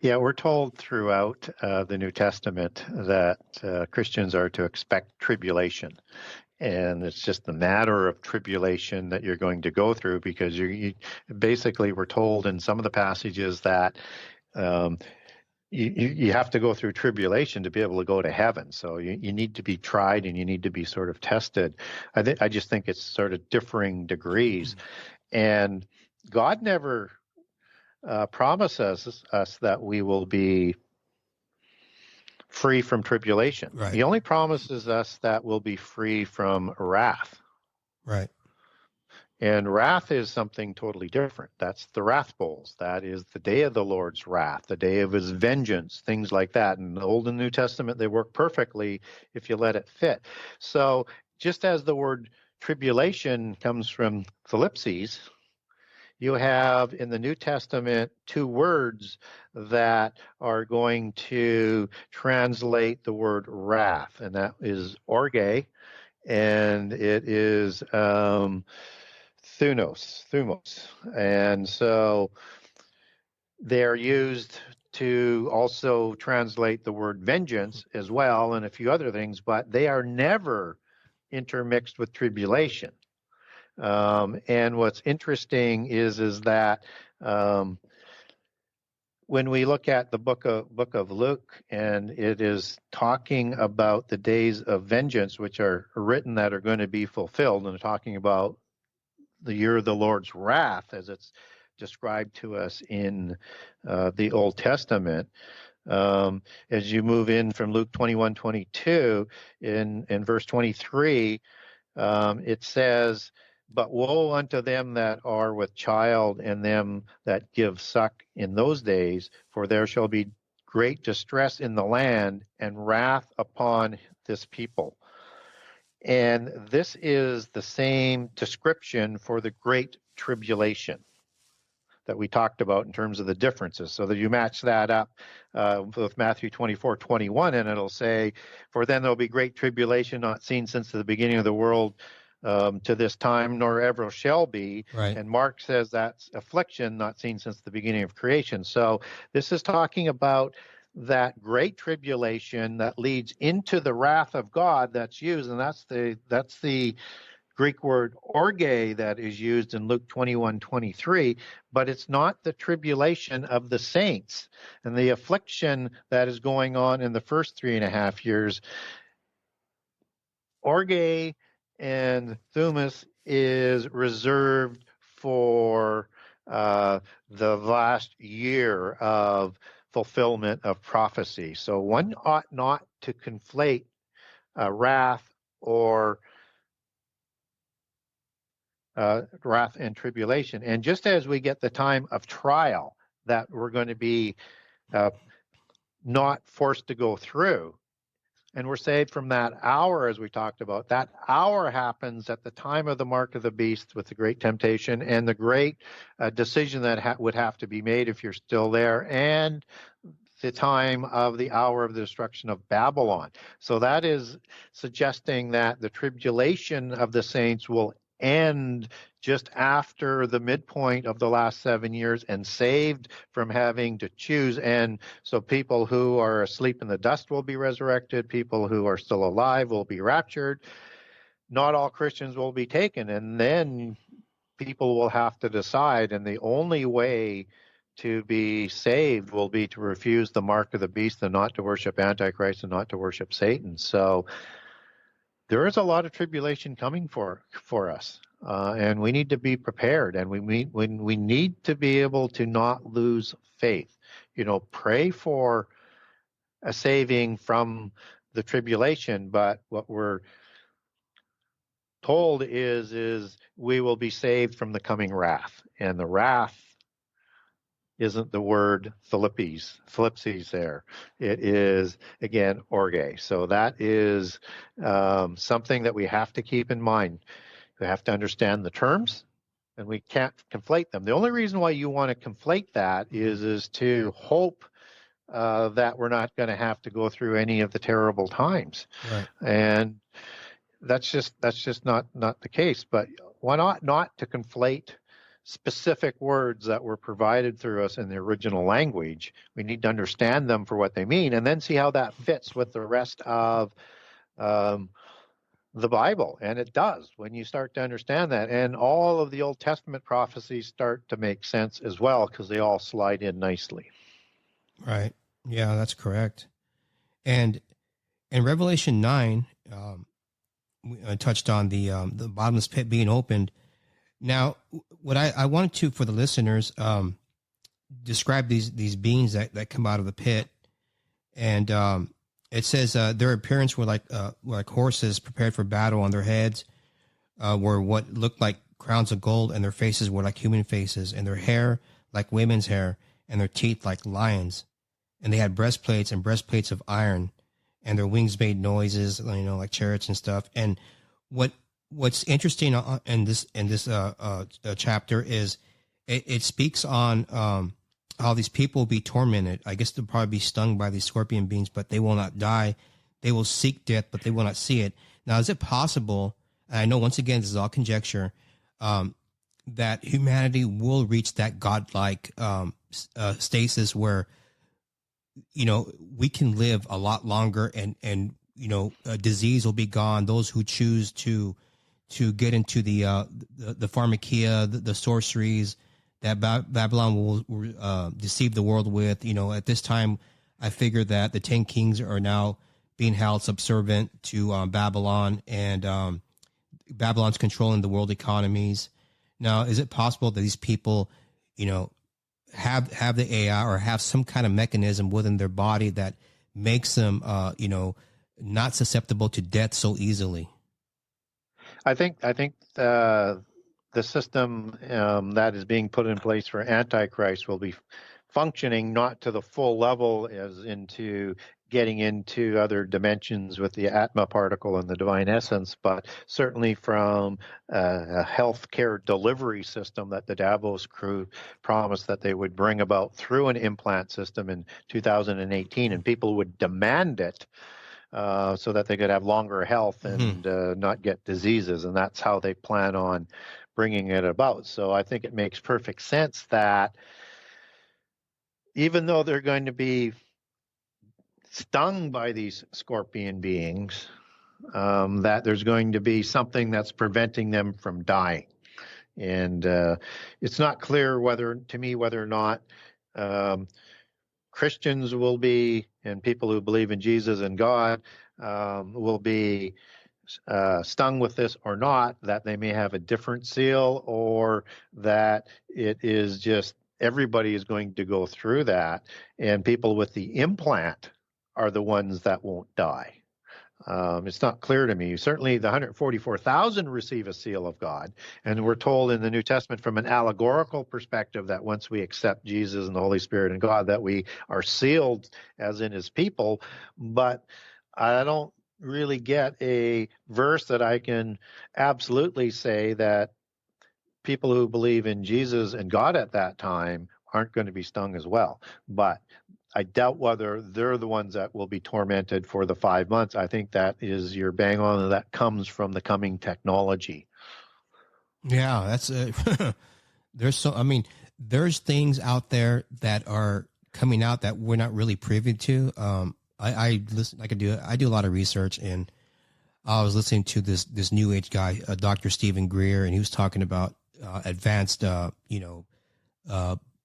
Yeah, we're told throughout the New Testament that Christians are to expect tribulation. And it's just the matter of tribulation that you're going to go through, because you basically we're told in some of the passages that you have to go through tribulation to be able to go to heaven. So you need to be tried and you need to be sort of tested. I just think it's sort of differing degrees. And God never promises us that we will be free from tribulation. Right. He only promises us that we'll be free from wrath. Right. And wrath is something totally different. That's the wrath bowls. That is the day of the Lord's wrath, the day of his vengeance, things like that. In the Old and New Testament, they work perfectly if you let it fit. So just as the word tribulation comes from thlipsis, you have in the New Testament two words that are going to translate the word wrath, and that is orge, and it is thumos. And so they're used to also translate the word vengeance as well, and a few other things, but they are never intermixed with tribulation. And what's interesting is that when we look at the book of Luke, and it is talking about the days of vengeance, which are written that are going to be fulfilled, and talking about the year of the Lord's wrath, as it's described to us in the Old Testament. As you move in from Luke 21:22, in verse 23, it says, "But woe unto them that are with child, and them that give suck in those days, for there shall be great distress in the land, and wrath upon this people." And this is the same description for the Great Tribulation that we talked about in terms of the differences. So that you match that up with Matthew 24:21, and it'll say, "For then there'll be great tribulation not seen since the beginning of the world to this time, nor ever shall be." Right. And Mark says that's affliction not seen since the beginning of creation. So this is talking about that great tribulation that leads into the wrath of God that's used, and that's the Greek word orge that is used in Luke 21:23, but it's not the tribulation of the saints and the affliction that is going on in the first 3.5 years. Orge and thumos is reserved for the last year of fulfillment of prophecy. So one ought not to conflate wrath or wrath and tribulation. And just as we get the time of trial that we're going to be not forced to go through, and we're saved from that hour, as we talked about, that hour happens at the time of the mark of the beast with the great temptation and the great decision that would have to be made if you're still there, and the time of the hour of the destruction of Babylon. So that is suggesting that the tribulation of the saints will end just after the midpoint of the last 7 years, and saved from having to choose. And so people who are asleep in the dust will be resurrected. People who are still alive will be raptured. Not all Christians will be taken. And then people will have to decide. And the only way to be saved will be to refuse the mark of the beast, and not to worship Antichrist, and not to worship Satan. So there is a lot of tribulation coming for us, and we need to be prepared, and we need to be able to not lose faith. Pray for a saving from the tribulation, but what we're told is we will be saved from the coming wrath, and the wrath isn't the word thlipsis there. It is, again, orge. So that is something that we have to keep in mind. We have to understand the terms, and we can't conflate them. The only reason why you want to conflate that is to hope that we're not going to have to go through any of the terrible times. Right. And that's just not the case. But why not to conflate specific words that were provided through us in the original language. We need to understand them for what they mean, and then see how that fits with the rest of the Bible. And it does when you start to understand that. And all of the Old Testament prophecies start to make sense as well, because they all slide in nicely. Right. Yeah, that's correct. And in Revelation 9, we touched on the bottomless pit being opened. Now, what I wanted to, for the listeners, describe these beings that come out of the pit. And it says their appearance were like horses prepared for battle. On their heads were what looked like crowns of gold, and their faces were like human faces, and their hair like women's hair, and their teeth like lions. And they had breastplates of iron, and their wings made noises, like chariots and stuff. And what's interesting in this chapter is it speaks on how these people will be tormented. I guess they'll probably be stung by these scorpion beings, but they will not die. They will seek death, but they will not see it. Now, is it possible, and I know once again this is all conjecture, that humanity will reach that godlike stasis where we can live a lot longer, and disease will be gone. Those who choose to get into the pharmakia, the sorceries that Babylon will deceive the world with. At this time, I figure that the 10 kings are now being held subservient to Babylon, and Babylon's controlling the world economies. Now, is it possible that these people, have the AI or have some kind of mechanism within their body that makes them, not susceptible to death so easily? I think the system that is being put in place for Antichrist will be functioning not to the full level as into getting into other dimensions with the Atma particle and the divine essence, but certainly from a healthcare delivery system that the Davos crew promised that they would bring about through an implant system in 2018, and people would demand it so that they could have longer health and not get diseases, and that's how they plan on bringing it about. So I think it makes perfect sense that even though they're going to be stung by these scorpion beings, that there's going to be something that's preventing them from dying. And it's not clear whether or not Christians will be, and people who believe in Jesus and God will be stung with this or not, that they may have a different seal, or that it is just everybody is going to go through that, and people with the implant are the ones that won't die. It's not clear to me. Certainly the 144,000 receive a seal of God, and we're told in the New Testament from an allegorical perspective that once we accept Jesus and the Holy Spirit and God, that we are sealed as in his people. But I don't really get a verse that I can absolutely say that people who believe in Jesus and God at that time aren't going to be stung as well. But I doubt whether they're the ones that will be tormented for the 5 months. I think that is your bang on, and that comes from the coming technology. Yeah, that's there's things out there that are coming out that we're not really privy to. I listen. I do a lot of research, and I was listening to this new age guy, Dr. Stephen Greer, and he was talking about advanced,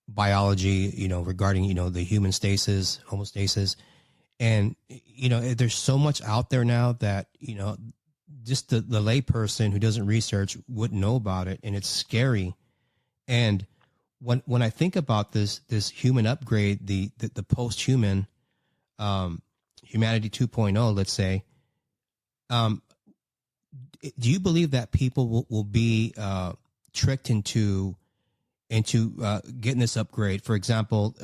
biology, regarding, the human stasis, homeostasis. And, there's so much out there now that, just the lay person who doesn't research wouldn't know about it. And it's scary. And when I think about this human upgrade, the post-human, humanity 2.0, let's say, do you believe that people will be tricked into getting this upgrade? For example,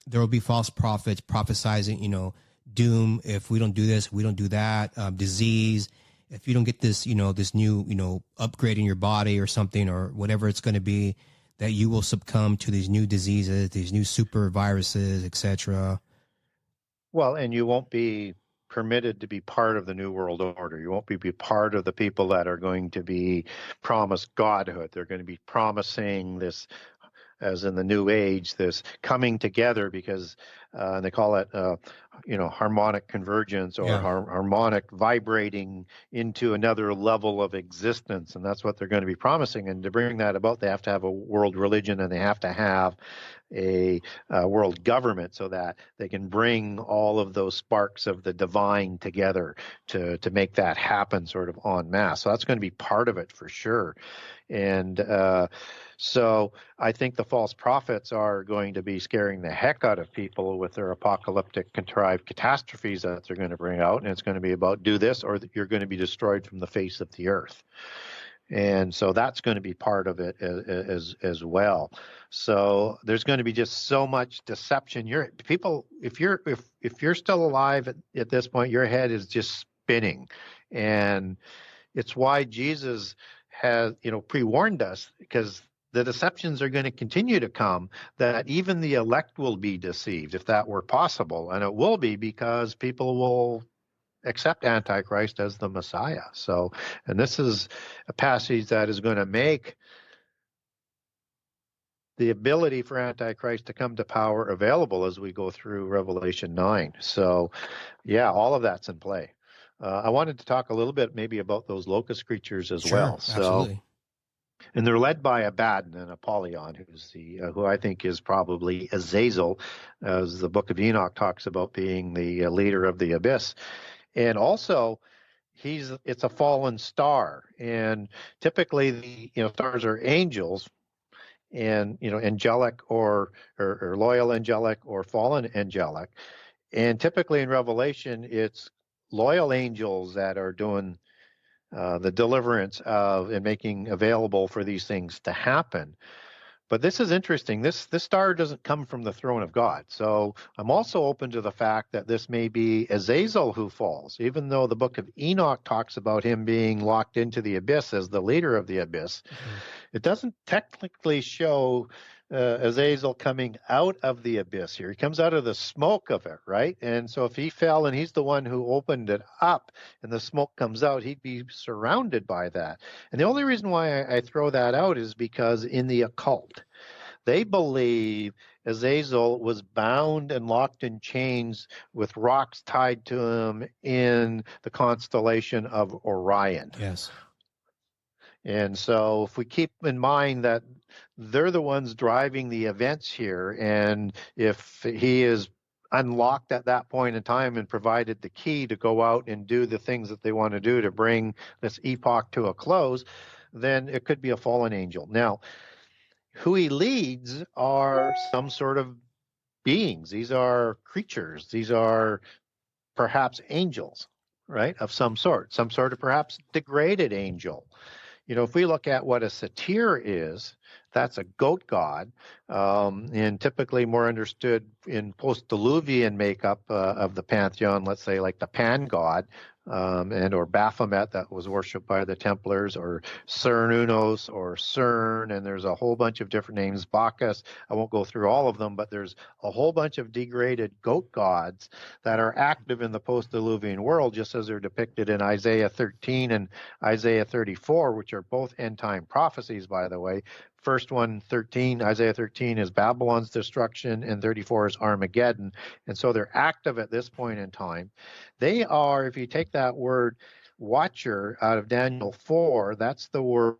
there will be false prophets prophesizing, doom if we don't do this, we don't do that, disease if you don't get this, this new, upgrade in your body or something, or whatever it's going to be, that you will succumb to these new diseases, these new super viruses, etc. Well, and you won't be permitted to be part of the New World Order. You won't be part of the people that are going to be promised godhood. They're going to be promising this, as in the New Age, this coming together, because they call it, harmonic convergence, or harmonic vibrating into another level of existence. And that's what they're going to be promising. And to bring that about, they have to have a world religion, and they have to have a world government, so that they can bring all of those sparks of the divine together to make that happen sort of en masse. So that's going to be part of it for sure. And so I think the false prophets are going to be scaring the heck out of people with their apocalyptic contrived catastrophes that they're going to bring out. And it's going to be about, do this or you're going to be destroyed from the face of the earth. And so that's going to be part of it as well. So there's going to be just so much deception. If you're still alive at this point, your head is just spinning. And it's why Jesus has, pre-warned us, because the deceptions are going to continue to come, that even the elect will be deceived, if that were possible. And it will be, because people will accept Antichrist as the Messiah. So, and this is a passage that is going to make the ability for Antichrist to come to power available as we go through Revelation 9. So, yeah, all of that's in play. I wanted to talk a little bit maybe about those locust creatures as well. So, absolutely. And they're led by Abaddon and Apollyon, who's who I think is probably Azazel, as the Book of Enoch talks about being the leader of the abyss. And also, it's a fallen star, and typically the stars are angels, and angelic or loyal angelic or fallen angelic, and typically in Revelation it's loyal angels that are doing the deliverance of and making available for these things to happen. But this is interesting. This star doesn't come from the throne of God. So I'm also open to the fact that this may be Azazel who falls, even though the Book of Enoch talks about him being locked into the abyss as the leader of the abyss. Mm-hmm. It doesn't technically show Azazel coming out of the abyss here. He comes out of the smoke of it, right? And so if he fell and he's the one who opened it up and the smoke comes out, he'd be surrounded by that. And the only reason why I throw that out is because in the occult, they believe Azazel was bound and locked in chains with rocks tied to him in the constellation of Orion. Yes. And so if we keep in mind that they're the ones driving the events here, and if he is unlocked at that point in time and provided the key to go out and do the things that they want to do to bring this epoch to a close, then it could be a fallen angel. Now, who he leads are some sort of beings. These are creatures. These are perhaps angels, right, of some sort of perhaps degraded angel. If we look at what a satyr is, that's a goat god, and typically more understood in post-Diluvian makeup of the pantheon, let's say like the Pan god, or Baphomet that was worshipped by the Templars, or Cernunnos or Cern, and there's a whole bunch of different names, Bacchus. I won't go through all of them, but there's a whole bunch of degraded goat gods that are active in the post-Diluvian world, just as they're depicted in Isaiah 13 and Isaiah 34, which are both end-time prophecies, by the way. First one, Isaiah 13, is Babylon's destruction, and 34 is Armageddon. And so they're active at this point in time. They are, if you take that word watcher out of Daniel 4, that's the word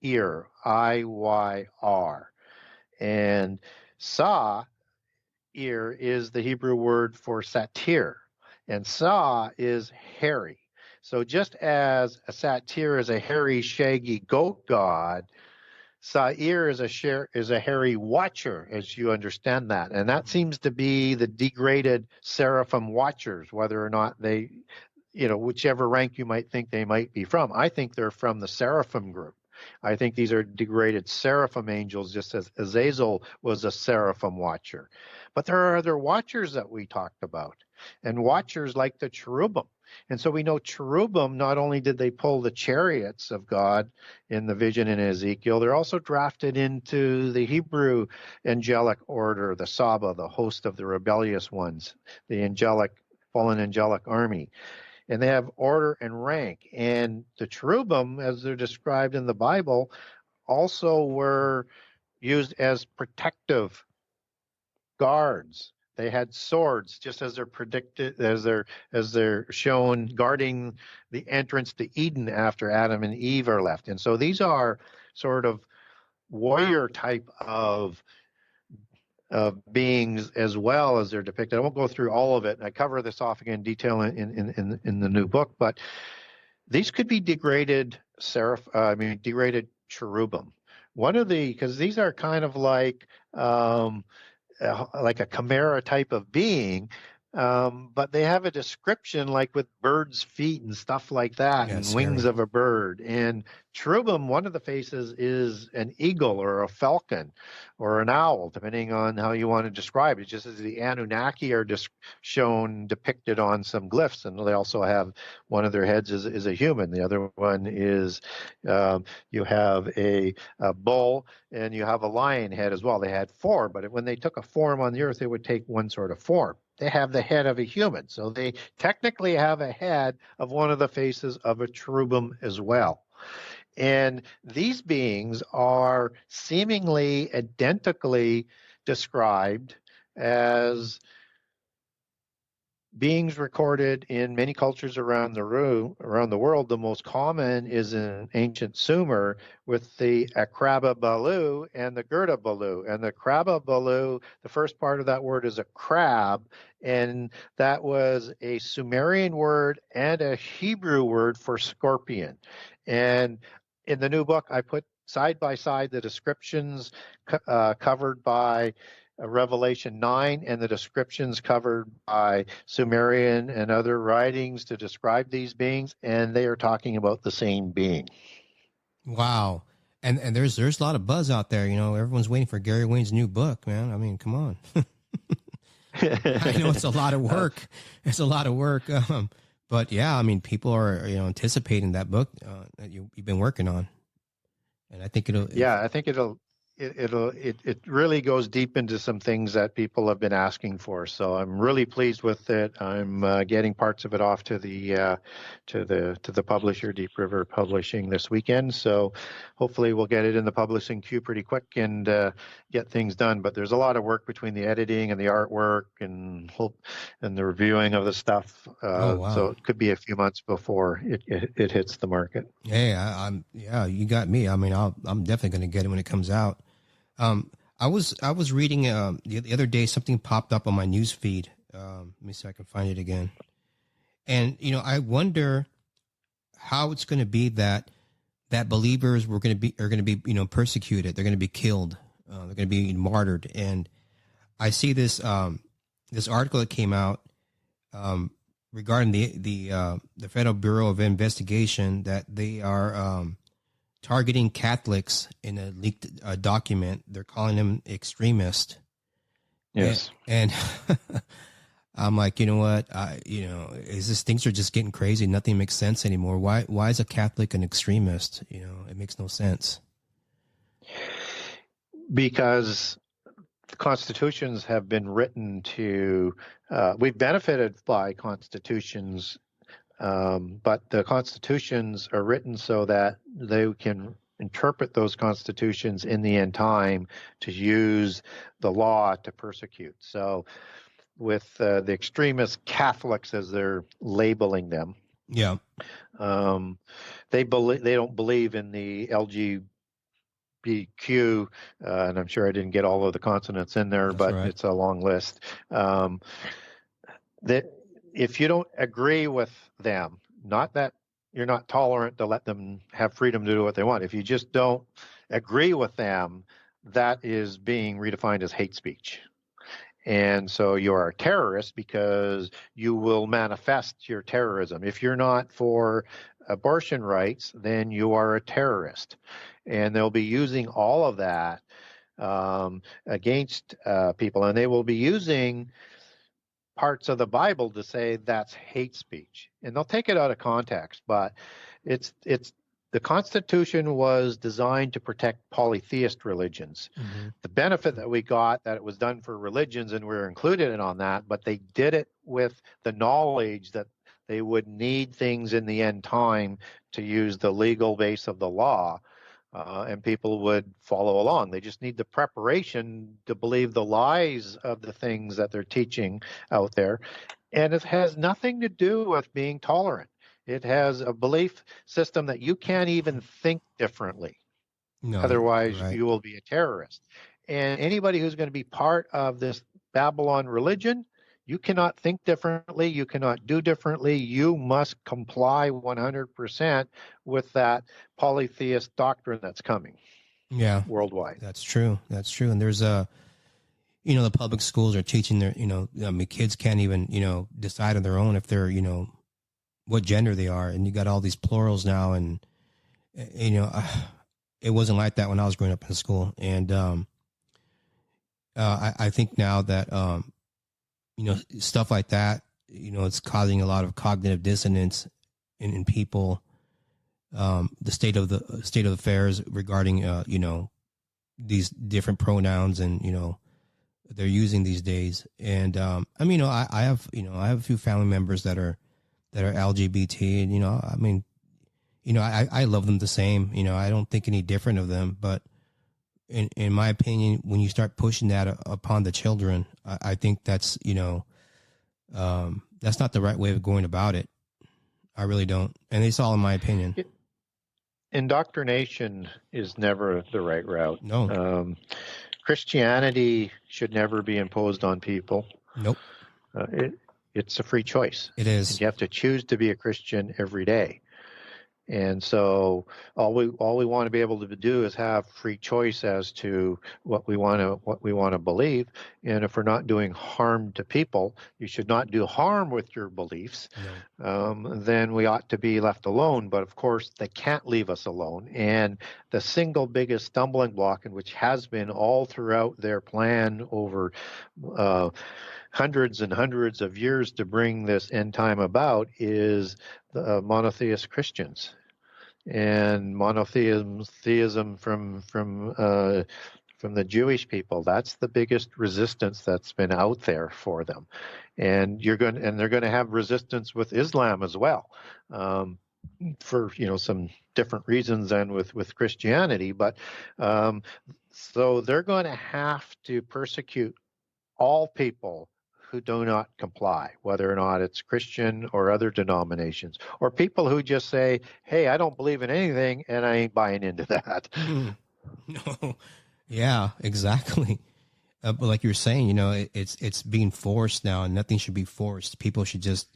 ear, I-Y-R. And Sa, ear, is the Hebrew word for satyr. And Sa is hairy. So just as a satyr is a hairy, shaggy goat god, Sa'ir is a hairy watcher, as you understand that. And that seems to be the degraded seraphim watchers, whether or not they, whichever rank you might think they might be from. I think they're from the seraphim group. I think these are degraded seraphim angels, just as Azazel was a seraphim watcher. But there are other watchers that we talked about, and watchers like the cherubim. And so we know cherubim, not only did they pull the chariots of God in the vision in Ezekiel, they're also drafted into the Hebrew angelic order, the Saba, the host of the rebellious ones, the angelic fallen angelic army. And they have order and rank. And the cherubim, as they're described in the Bible, also were used as protective guards. They had swords, just as they're shown guarding the entrance to Eden after Adam and Eve are left. And so these are sort of warrior type of beings as well as they're depicted. I won't go through all of it. I cover this off again in detail in the new book, but these could be degraded degraded cherubim. Because these are kind of like a chimera type of being, but they have a description like with birds' feet and stuff like that, Yeah, and scary. wings of a bird. And cherubim, one of the faces is an eagle or a falcon or an owl, depending on how you want to describe it, just as the Anunnaki are shown depicted on some glyphs. And they also have one of their heads is a human. The other one is you have a bull and you have a lion head as well. They had four, but when they took a form on the earth, they would take one sort of form. They have the head of a human. So they technically have a head of one of the faces of a cherubim as well. And these beings are seemingly identically described as beings recorded in many cultures around the world. The most common is in ancient Sumer with the Akraba Balu and the Gerda Balu. And the Akraba Balu, the first part of that word is a crab, and that was a Sumerian word and a Hebrew word for scorpion. And in the new book, I put side by side the descriptions covered by Revelation 9 and the descriptions covered by Sumerian and other writings to describe these beings, and they are talking about the same being. Wow. And there's a lot of buzz out there. Everyone's waiting for Gary Wayne's new book, man. I mean, come on. I know it's a lot of work. It's a lot of work. But yeah, I mean, people are anticipating that book that you've been working on, and I think it really goes deep into some things that people have been asking for. So I'm really pleased with it. I'm getting parts of it off to the publisher, Deep River Publishing, this weekend. So hopefully we'll get it in the publishing queue pretty quick and get things done. But there's a lot of work between the editing and the artwork and the reviewing of the stuff. wow. So it could be a few months before it hits the market. Hey, you got me. I mean, I'm definitely going to get it when it comes out. I was reading the other day, something popped up on my news feed. Let me see if I can find it again. And I wonder how it's going to be that believers are going to be persecuted. They're going to be killed. They're going to be martyred. And I see this this article that came out regarding the Federal Bureau of Investigation, that they are targeting Catholics in a leaked document. They're calling them extremists. Yes. And I'm like, you know what? Things are just getting crazy. Nothing makes sense anymore. Why is a Catholic an extremist? It makes no sense. Because the constitutions have been written we've benefited by constitutions, but the constitutions are written so that they can interpret those constitutions in the end time to use the law to persecute. So with the extremist Catholics, as they're labeling them, yeah, they don't believe in the LGBTQ, and I'm sure I didn't get all of the consonants in there, but right. It's a long list. That if you don't agree with them, not that you're not tolerant to let them have freedom to do what they want. If you just don't agree with them, that is being redefined as hate speech. And so you're a terrorist because you will manifest your terrorism. If you're not for abortion rights, then you are a terrorist. And they'll be using all of that against people. And they will be using parts of the Bible to say that's hate speech. And they'll take it out of context, but it's the Constitution was designed to protect polytheist religions. Mm-hmm. The benefit that we got, that it was done for religions and we were included in on that, but they did it with the knowledge that they would need things in the end time to use the legal base of the law, and people would follow along. They just need the preparation to believe the lies of the things that they're teaching out there. And it has nothing to do with being tolerant. It has a belief system that you can't even think differently. No, Otherwise, right. you will be a terrorist. And anybody who's going to be part of this Babylon religion, you cannot think differently. You cannot do differently. You must comply 100% with that polytheist doctrine that's coming. Yeah, worldwide. That's true. That's true. And there's the public schools are teaching their, kids can't even, decide on their own if they're, what gender they are. And you got all these plurals now. And, it wasn't like that when I was growing up in school. And I think now that, stuff like that, it's causing a lot of cognitive dissonance in people. The state of affairs regarding, these different pronouns and, they're using these days. And, I have a few family members that are LGBT, and, I love them the same. I don't think any different of them, but in my opinion, when you start pushing that upon the children, I think that's not the right way of going about it. I really don't. And it's all in my opinion. Indoctrination is never the right route. No. Christianity should never be imposed on people. Nope. It's a free choice. It is. And you have to choose to be a Christian every day. And so all we want to be able to do is have free choice as to what we want to believe. And if we're not doing harm to people, you should not do harm with your beliefs. No. Then we ought to be left alone. But of course, they can't leave us alone. And the single biggest stumbling block, and which has been all throughout their plan over hundreds and hundreds of years to bring this end time about, is the monotheist Christians. And monotheism from the Jewish people. That's the biggest resistance that's been out there for them, and they're going to have resistance with Islam as well, for some different reasons than with Christianity. But so they're going to have to persecute all people who do not comply, whether or not it's Christian or other denominations, or people who just say, hey, I don't believe in anything and I ain't buying into that. No. Yeah, exactly. But like you were saying, it's being forced now, and nothing should be forced. People should just,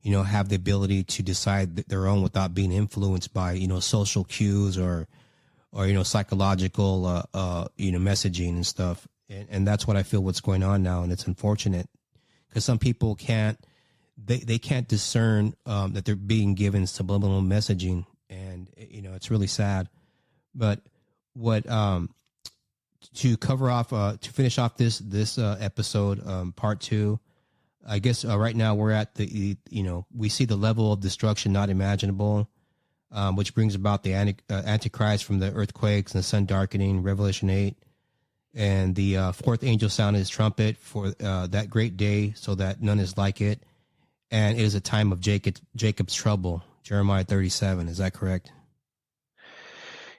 have the ability to decide their own without being influenced by, social cues or psychological, messaging and stuff. And that's what I feel what's going on now. And it's unfortunate. Because some people can't discern that they're being given subliminal messaging, and it's really sad. But what to cover off to finish off this episode, part 2, I guess right now we're at we see the level of destruction not imaginable, which brings about the Antichrist from the earthquakes and the sun darkening, Revelation 8. And the fourth angel sounded his trumpet for that great day, so that none is like it. And it is a time of Jacob's trouble, Jeremiah 37. Is that correct?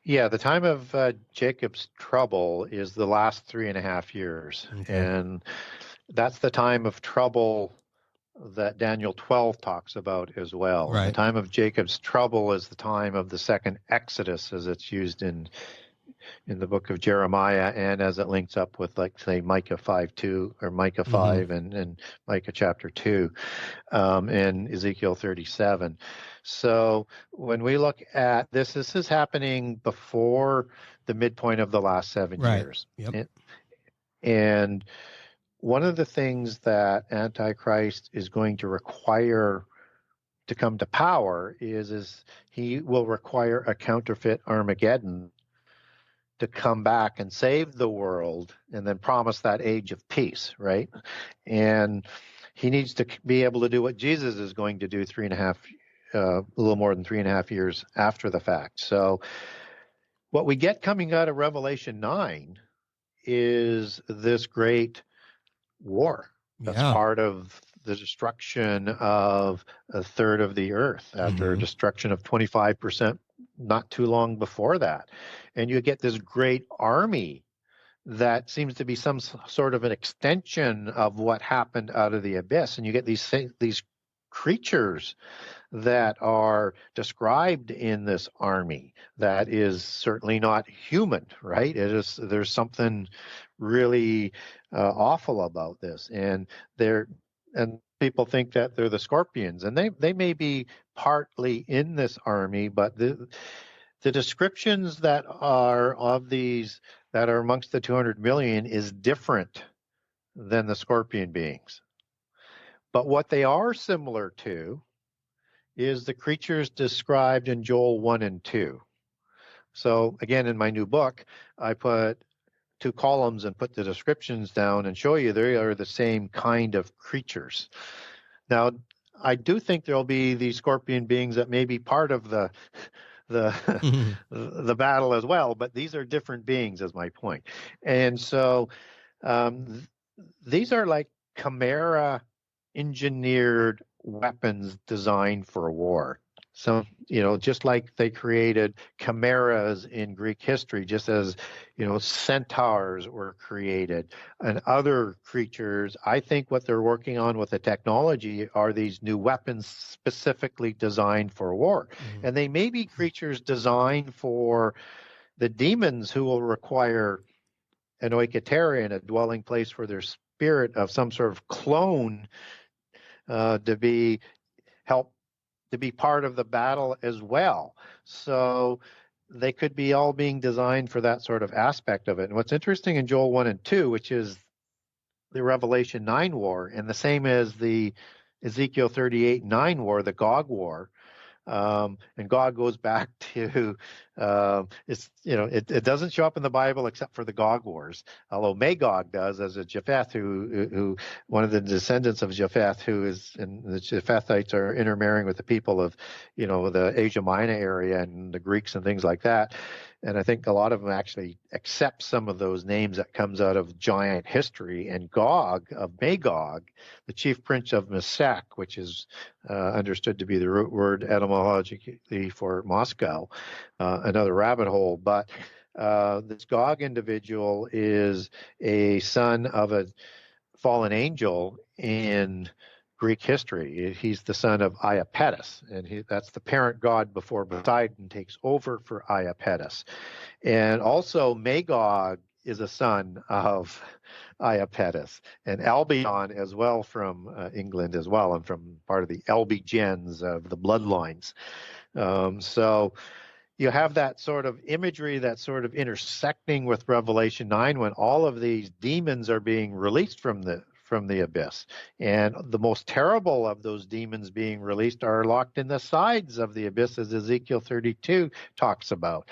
Yeah, the time of Jacob's trouble is the last 3.5 years. Okay. And that's the time of trouble that Daniel 12 talks about as well. Right. The time of Jacob's trouble is the time of the second Exodus, as it's used in the book of Jeremiah, and as it links up with, like, say, Micah 5:2 or Micah 5 and Micah chapter 2, and Ezekiel 37. So when we look at this is happening before the midpoint of the last 7 years. Yep. And one of the things that Antichrist is going to require to come to power is he will require a counterfeit Armageddon to come back and save the world and then promise that age of peace, right? And he needs to be able to do what Jesus is going to do 3.5 a little more than 3.5 years after the fact. So what we get coming out of Revelation 9 is this great war that's Yeah. part of the destruction of a third of the earth after a destruction of 25% not too long before that. And you get this great army that seems to be some sort of an extension of what happened out of the abyss. And you get these creatures that are described in this army that is certainly not human, right? There's something really awful about this, and people think that they're the scorpions, and they may be partly in this army, but the descriptions that are of these that are amongst the 200 million is different than the scorpion beings. But what they are similar to is the creatures described in Joel 1 and 2. So again, in my new book, I put 2 columns and put the descriptions down and show you they are the same kind of creatures. Now, I do think there'll be these scorpion beings that may be part of the the battle as well, but these are different beings, is my point. And so these are like chimera engineered weapons designed for war. So, just like they created chimeras in Greek history, just as, centaurs were created and other creatures, I think what they're working on with the technology are these new weapons specifically designed for war. And they may be creatures designed for the demons who will require an oiketerion, a dwelling place for their spirit of some sort of clone to be part of the battle as well. So they could be all being designed for that sort of aspect of it. And what's interesting in Joel 1 and 2, which is the Revelation 9 war, and the same as the Ezekiel 38:9 war, the Gog war, and Gog goes back to it doesn't show up in the Bible except for the Gog wars, although Magog does as a Japheth who one of the descendants of Japheth and the Japhethites are intermarrying with the people of the Asia Minor area and the Greeks and things like that. And I think a lot of them actually accept some of those names that comes out of giant history. And Gog of Magog, the chief prince of Meshech, which is understood to be the root word etymologically for Moscow, another rabbit hole. But this Gog individual is a son of a fallen angel in Greek history. He's the son of Iapetus, and that's the parent god before Poseidon takes over for Iapetus. And also Magog is a son of Iapetus, and Albion as well from England as well, and from part of the Elbe gens of the bloodlines. So you have that sort of imagery that's sort of intersecting with Revelation 9 when all of these demons are being released from the abyss. And the most terrible of those demons being released are locked in the sides of the abyss, as Ezekiel 32 talks about.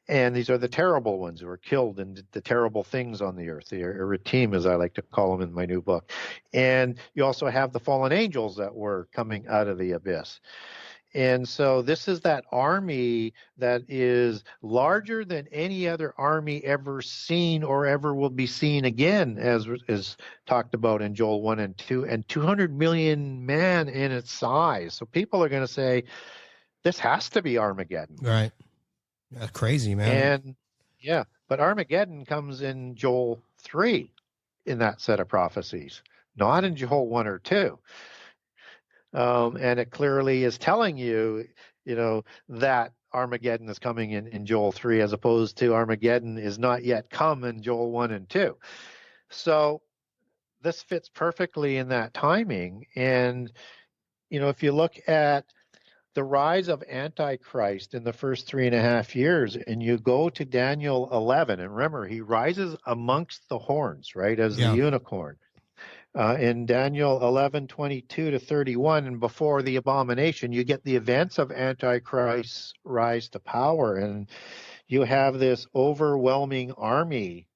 And these are the terrible ones who are killed and did the terrible things on the earth, the Eretim, as I like to call them in my new book. And you also have the fallen angels that were coming out of the abyss. And so this is that army that is larger than any other army ever seen or ever will be seen again, as is talked about in Joel 1 and 2, and 200 million men in its size. So people are going to say, this has to be Armageddon. Right. That's crazy, man. And yeah, but Armageddon comes in Joel 3 in that set of prophecies, not in Joel 1 or 2. And it clearly is telling you, that Armageddon is coming in Joel 3, as opposed to Armageddon is not yet come in Joel 1 and 2. So this fits perfectly in that timing. And, if you look at the rise of Antichrist in the first 3.5 years, and you go to Daniel 11, and remember, he rises amongst the horns, right, as the unicorn. In Daniel 11:22-31, and before the abomination, you get the events of Antichrist's rise to power, and you have this overwhelming army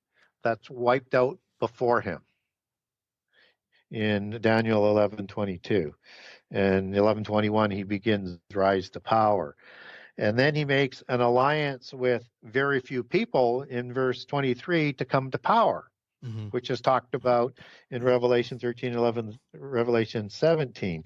that's wiped out before him. in Daniel 11:22. And 11:21, he begins rise to power. And then he makes an alliance with very few people in verse 23 to come to power, which is talked about in Revelation 13:11, Revelation 17.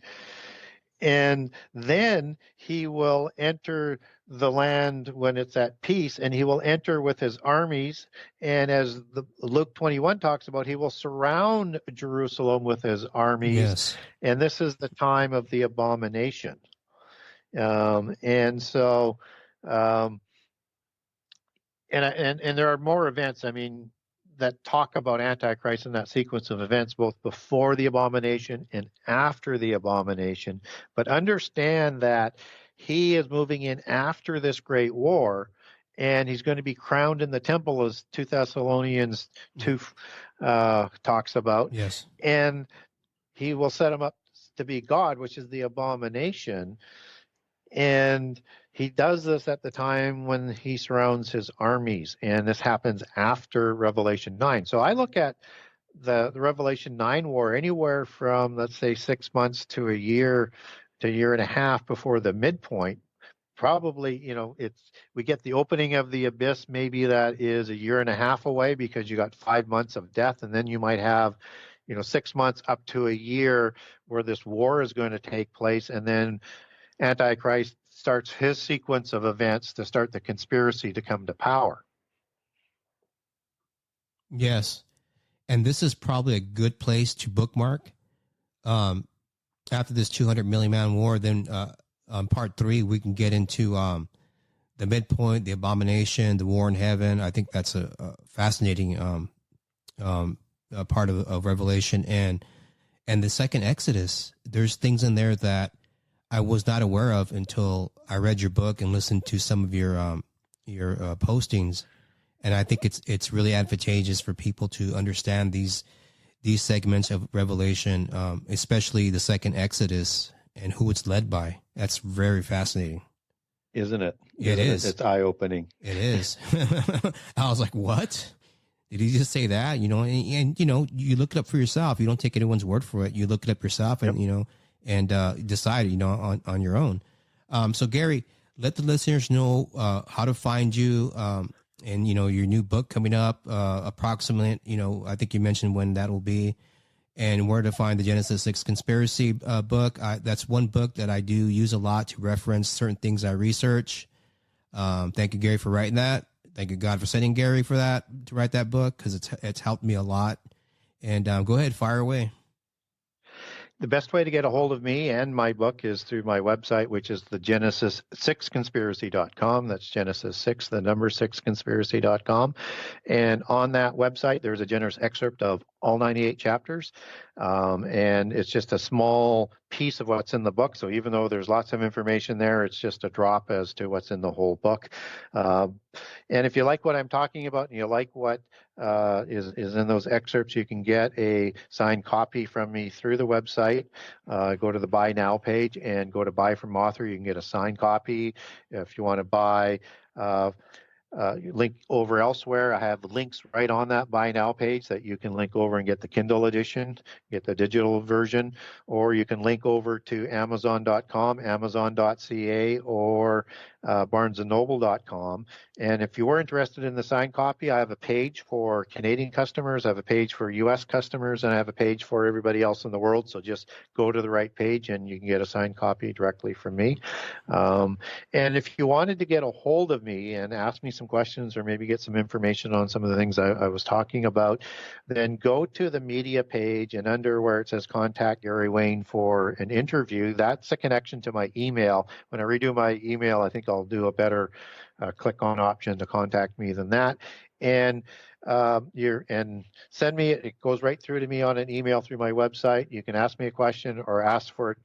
And then he will enter the land when it's at peace, and he will enter with his armies. And as Luke 21 talks about, he will surround Jerusalem with his armies. Yes. And this is the time of the abomination. And so, and there are more events, I mean, that talk about Antichrist in that sequence of events, both before the abomination and after the abomination. But understand that he is moving in after this great war, and he's going to be crowned in the temple, as 2 Thessalonians 2 talks about. Yes. And he will set him up to be God, which is the abomination. And he does this at the time when he surrounds his armies, and this happens after Revelation 9. So I look at the Revelation 9 war anywhere from, let's say, 6 months to a year and a half before the midpoint. Probably, we get the opening of the abyss, maybe that is a year and a half away, because you got 5 months of death, and then you might have 6 months up to a year where this war is going to take place, and then Antichrist starts his sequence of events to start the conspiracy to come to power. Yes. And this is probably a good place to bookmark. After this 200 million man war, then on part 3, we can get into the midpoint, the abomination, the war in heaven. I think that's a fascinating part of Revelation. And the second Exodus, there's things in there that I was not aware of until I read your book and listened to some of your postings, and I think it's really advantageous for people to understand these segments of Revelation, especially the second Exodus and who it's led by. That's very fascinating, isn't it? It is. It's eye-opening. It is. I was like, what? Did he just say that? And you look it up for yourself. You don't take anyone's word for it. You look it up yourself, and Yep. And decide, on your own. So Gary, let the listeners know how to find you, and your new book coming up, approximate. I think you mentioned when that will be, and where to find the Genesis 6 conspiracy book. That's one book that I do use a lot to reference certain things I research. Thank you, Gary, for writing that. Thank you, God, for sending Gary for that to write that book, because it's helped me a lot. And go ahead, fire away. The best way to get a hold of me and my book is through my website, which is the Genesis6conspiracy.com. That's Genesis 6, the number 6conspiracy.com. And on that website, there's a generous excerpt of all 98 chapters. And it's just a small piece of what's in the book. So even though there's lots of information there, it's just a drop as to what's in the whole book. And if you like what I'm talking about, and you like what is in those excerpts, you can get a signed copy from me through the website. Go to the Buy Now page and go to Buy from Author. You can get a signed copy. If you want to buy link over elsewhere, I have links right on that Buy Now page that you can link over and get the Kindle edition, get the digital version, or you can link over to Amazon.com, Amazon.ca, or BarnesandNoble.com. And if you were interested in the signed copy, I have a page for Canadian customers, I have a page for U.S. customers, and I have a page for everybody else in the world. So just go to the right page and you can get a signed copy directly from me. And if you wanted to get a hold of me and ask me some questions, or maybe get some information on some of the things I was talking about, then go to the media page, and under where it says Contact Gary Wayne for an interview, that's a connection to my email. When I redo my email, I think I'll do a better click on option to contact me than that. And send me it goes right through to me on an email through my website. You can ask me a question or ask for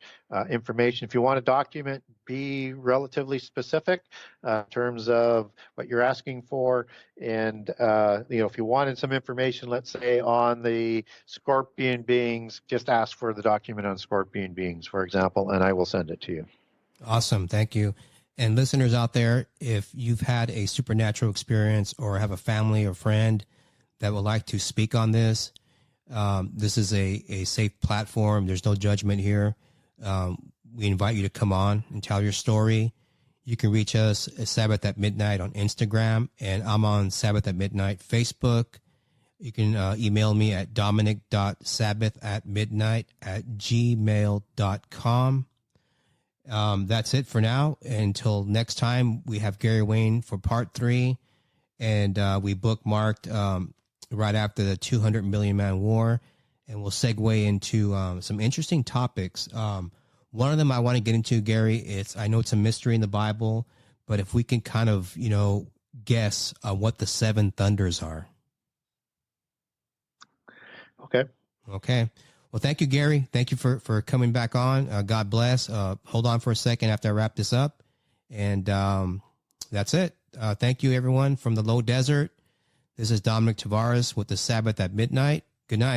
information. If you want a document, be relatively specific in terms of what you're asking for. And if you wanted some information, let's say on the scorpion beings, just ask for the document on scorpion beings, for example, and I will send it to you. Awesome. Thank you. And listeners out there, if you've had a supernatural experience or have a family or friend that would like to speak on this, This is a safe platform. There's no judgment here. We invite you to come on and tell your story. You can reach us at Sabbath at Midnight on Instagram, and I'm on Sabbath at Midnight Facebook. You can email me at dominic.sabbath@midnight@gmail.com. That's it for now. Until next time, we have Gary Wayne for part 3, and we bookmarked right after the 200 million man war, and we'll segue into some interesting topics. One of them I want to get into, Gary, I know it's a mystery in the Bible, but if we can kind of, guess what the 7 thunders are. Okay. Well, thank you, Gary. Thank you for coming back on. God bless. Hold on for a second after I wrap this up. And that's it. Thank you, everyone, from the low desert. This is Dominic Tavares with the Sabbath at Midnight. Good night.